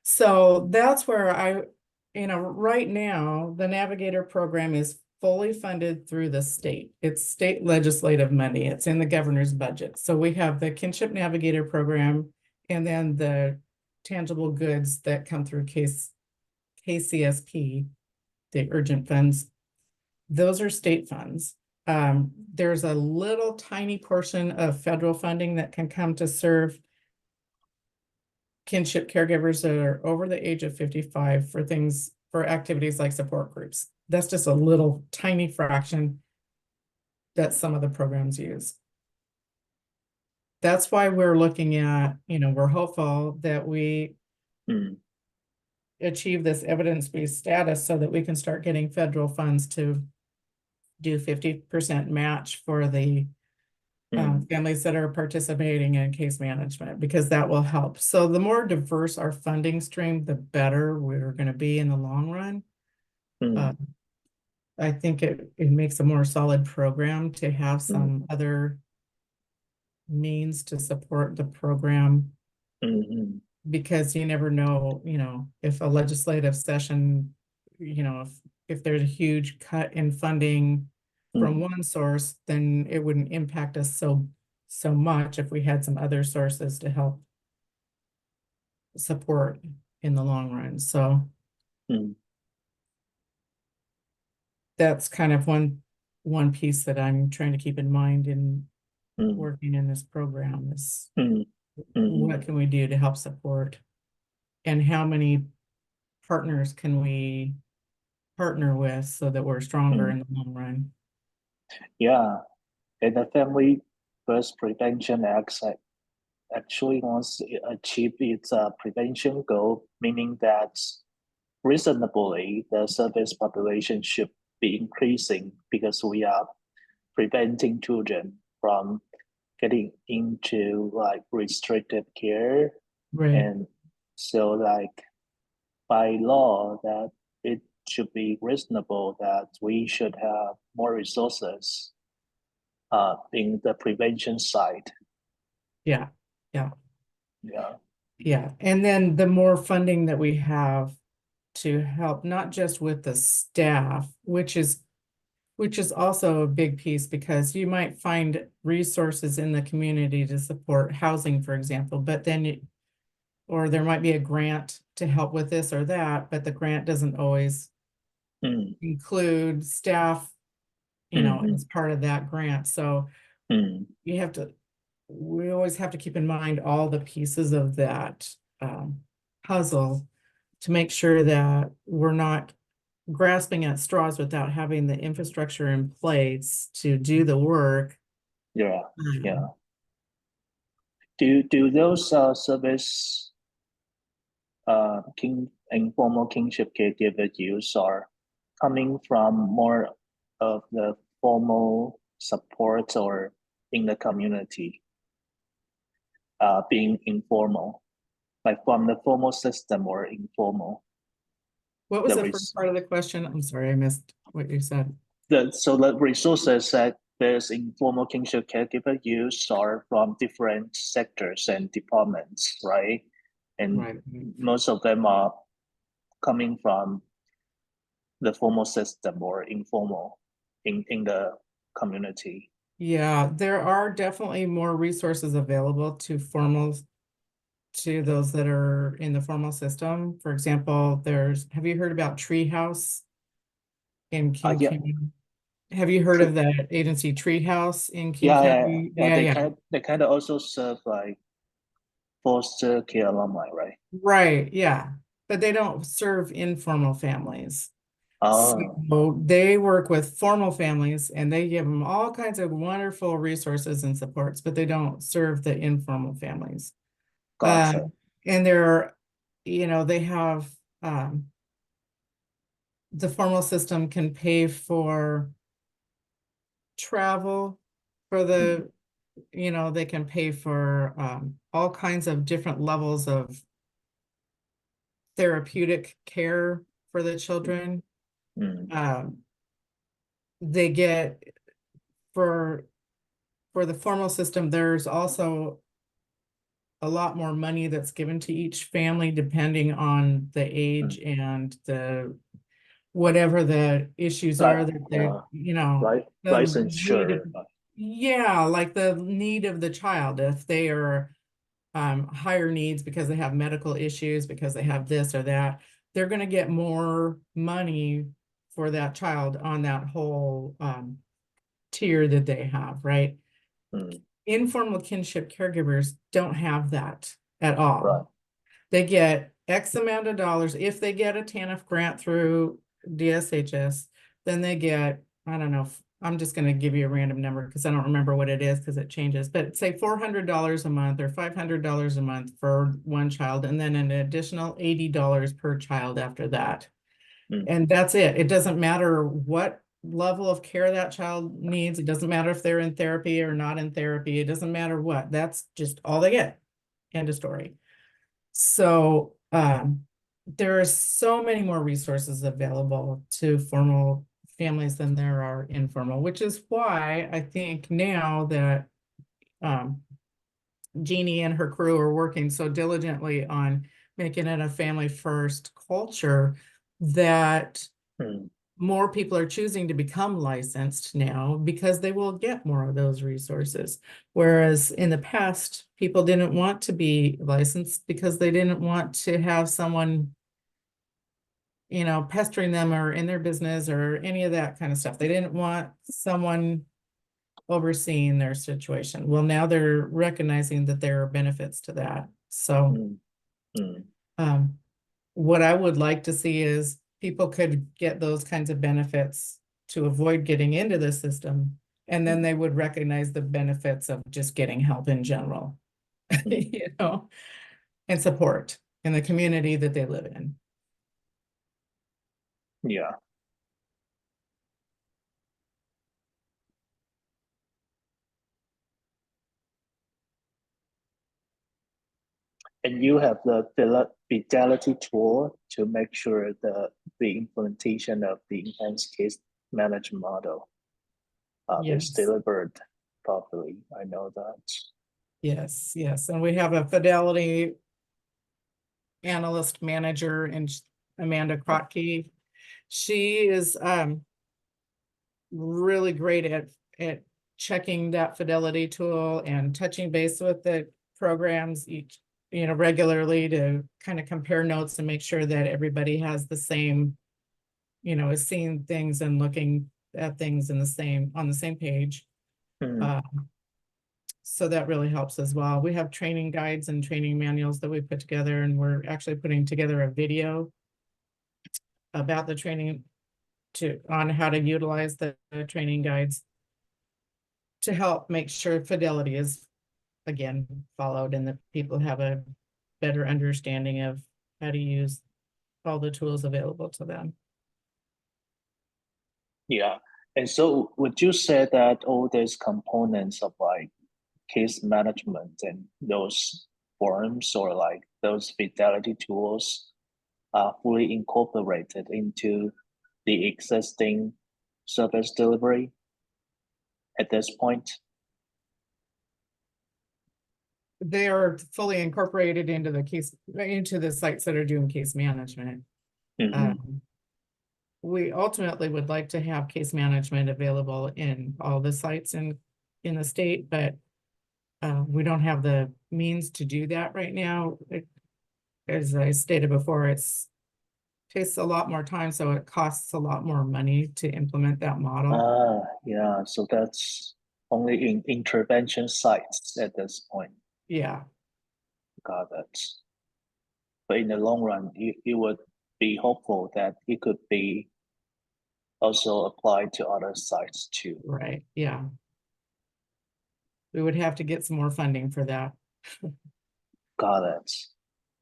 So that's where right now, the Navigator program is fully funded through the state. It's state legislative money. It's in the governor's budget. So we have the Kinship Navigator program and then the tangible goods that come through KCSP, the urgent funds. Those are state funds. There's a little tiny portion of federal funding that can come to serve kinship caregivers that are over the age of 55 for activities like support groups. That's just a little tiny fraction that some of the programs use. That's why we're looking at, we're hopeful that we achieve this evidence-based status so that we can start getting federal funds to do 50% match for the families that are participating in case management, because that will help. So the more diverse our funding stream, the better we're going to be in the long run. I think it makes a more solid program to have some other means to support the program, because you never know, if a legislative session, if there's a huge cut in funding from one source, then it wouldn't impact us so much if we had some other sources to help support in the long run. So that's kind of one piece that I'm trying to keep in mind in working in this program is what can we do to help support, and how many partners can we partner with so that we're stronger in the long run. Yeah, and the Family First Prevention Act actually wants to achieve its prevention goal, meaning that reasonably the service population should be increasing because we are preventing children from getting into like restricted care. Right. And so like by law that it should be reasonable that we should have more resources in the prevention side. Yeah. Yeah. And then the more funding that we have to help, not just with the staff, which is also a big piece, because you might find resources in the community to support housing, for example, but then or there might be a grant to help with this or that, but the grant doesn't always include staff, as part of that grant. So we always have to keep in mind all the pieces of that puzzle to make sure that we're not grasping at straws without having the infrastructure in place to do the work. Yeah. Do those service informal kinship caregiver use are coming from more of the formal support or in the community, being informal, like from the formal system or informal? What was the first part of the question? I'm sorry, I missed what you said. So the resources that there's informal kinship caregiver use are from different sectors and departments, right? And most of them are coming from the formal system or informal in the community. Yeah, there are definitely more resources available to those that are in the formal system. For example, have you heard about Treehouse in King County? Have you heard of that agency Treehouse in King County? They kind of also serve like foster care alumni, right? Right, yeah. but they don't serve informal families. Oh, So they work with formal families and they give them all kinds of wonderful resources and supports, but they don't serve the informal families. gotcha. And they're, they have, the formal system can pay for travel for Mm, they can pay for all kinds of different levels of therapeutic care for the children. mm, Um, they get for the formal system, there's also a lot more money that's given to each family depending on the age mm. and the whatever the issues Like, are that they, right, the need of, licensure. yeah, like the need of the child. If they are higher needs because they have medical issues, because they have this or that, they're going to get more money for that child on that whole tier that they have, right? Mm, Informal kinship caregivers don't have that at all. right. They get X amount of dollars. If they get a TANF grant through DSHS, then they get, I don't know, I'm just going to give you a random number because I don't remember what it is because it changes, but say $400 a month or $500 a month for one child, and then an additional $80 per child after that. Mm, And that's it. It doesn't matter what level of care that child needs. It doesn't matter if they're in therapy or not in therapy. It doesn't matter what. That's just all they get. End of story. So there are so many more resources available to formal families than there are informal, which is why I think now that Jeannie and her crew are working so diligently on making it a family first culture that mm. more people are choosing to become licensed now because they will get more of those resources. Whereas in the past, people didn't want to be licensed because they didn't want to have someone, pestering them or in their business or any of that kind of stuff. They didn't want someone overseeing their situation. Well, now they're recognizing that there are benefits to that. So Mm, mm, um, what I would like to see is people could get those kinds of benefits to avoid getting into the system. And then mm, they would recognize the benefits of just getting help in general, mm. and support in the community that they live in. Yeah. And you have the fidelity tool to make sure the implementation of the enhanced case management model is Yes, delivered properly. I know that. yes, yes. And we have a fidelity analyst manager and Amanda Krotke. She is really great at checking that fidelity tool and touching base with the programs each, regularly to kind of compare notes and make sure that everybody has the same, is seeing things and looking at things on the same page. Mm, Uh, so that really helps as well. We have training guides and training manuals that we put together, and we're actually putting together a video about the training on how to utilize the training guides to help make sure fidelity is again followed and that people have a better understanding of how to use all the tools available to them. yeah. And so would you say that all these components of like case management and those forms or like those fidelity tools are fully incorporated into the existing service delivery at this point? They are fully incorporated into the sites that are doing case management. Mm-hmm. We ultimately would like to have case management available in all the sites in the state, but we don't have the means to do that right now. As I stated before, takes a lot more time, so it costs a lot more money to implement that model. Yeah, so that's only in intervention sites at this point. Yeah, Got it. but in the long run, it would be hopeful that it could be also applied to other sites too. Right, yeah. We would have to get some more funding for that. Got it.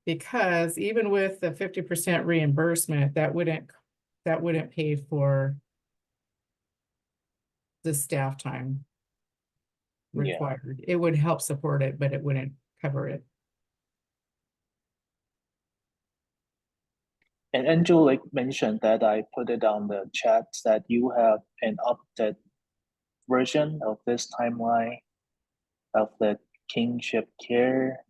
Because even with the 50% reimbursement, that wouldn't pay for the staff time Yeah. required. It would help support it, but it wouldn't cover it. And Angelique mentioned that I put it on the chat that you have an updated version of this timeline of the kinship care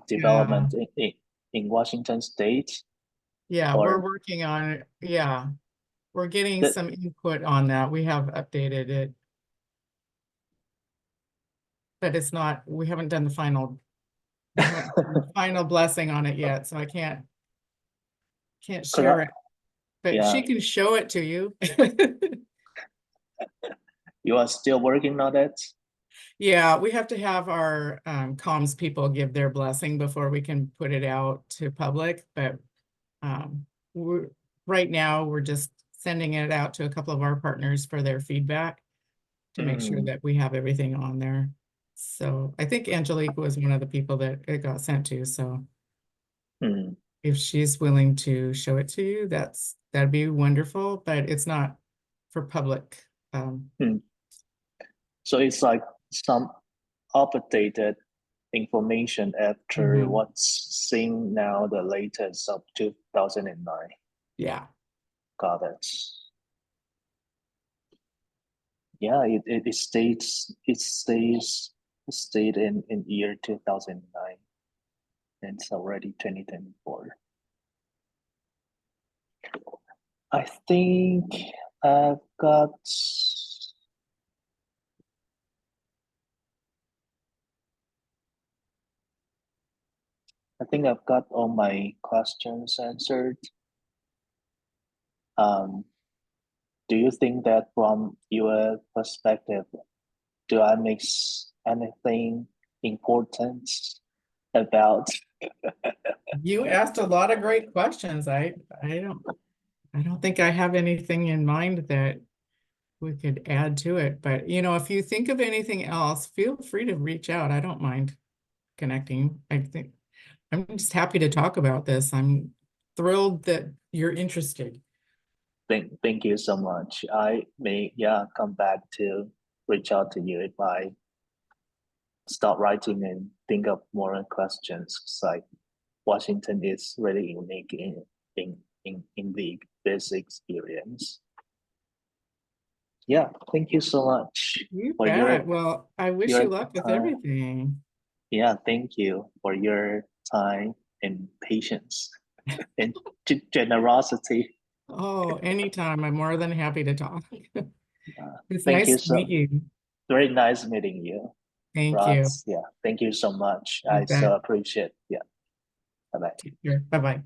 development in Washington State. Yeah, Or we're working on it. Yeah, we're getting that, some input on that. We have updated it. But it's not, we haven't done the final blessing on it yet, so I can't share it. But yeah, she can show it to you. you are still working on it. Yeah, we have to have our comms people give their blessing before we can put it out to public, but right now we're just sending it out to a couple of our partners for their feedback to make sure that we have everything on there. So I think Angelique was one of the people that it got sent to, so if she's willing to show it to you, that'd be wonderful, but it's not for public. So it's like some updated information after what's seen now, the latest of 2009. Yeah. Got it. Yeah, it states in year 2009, and it's already 2024. I think I've got. I think I've got all my questions answered. Do you think that from your perspective, do I miss anything important about? You asked a lot of great questions. I don't think I have anything in mind that we could add to it, but if you think of anything else, feel free to reach out. I don't mind connecting. I think I'm just happy to talk about this. I'm thrilled that you're interested. Thank you so much. I may come back to reach out to you if I start writing and think of more questions. Like Washington is really unique in the basic experience. Yeah, thank you so much You for bet. Well, I wish your you luck with time. everything. Yeah, thank you for your time and patience and generosity. Oh, anytime. I'm more than happy to talk. It's Thank you nice to so meet you. very nice meeting you, Thank you. Roz. Yeah, thank you so much. You I so bet. appreciate. Yeah, bye bye. Take care. Bye-bye.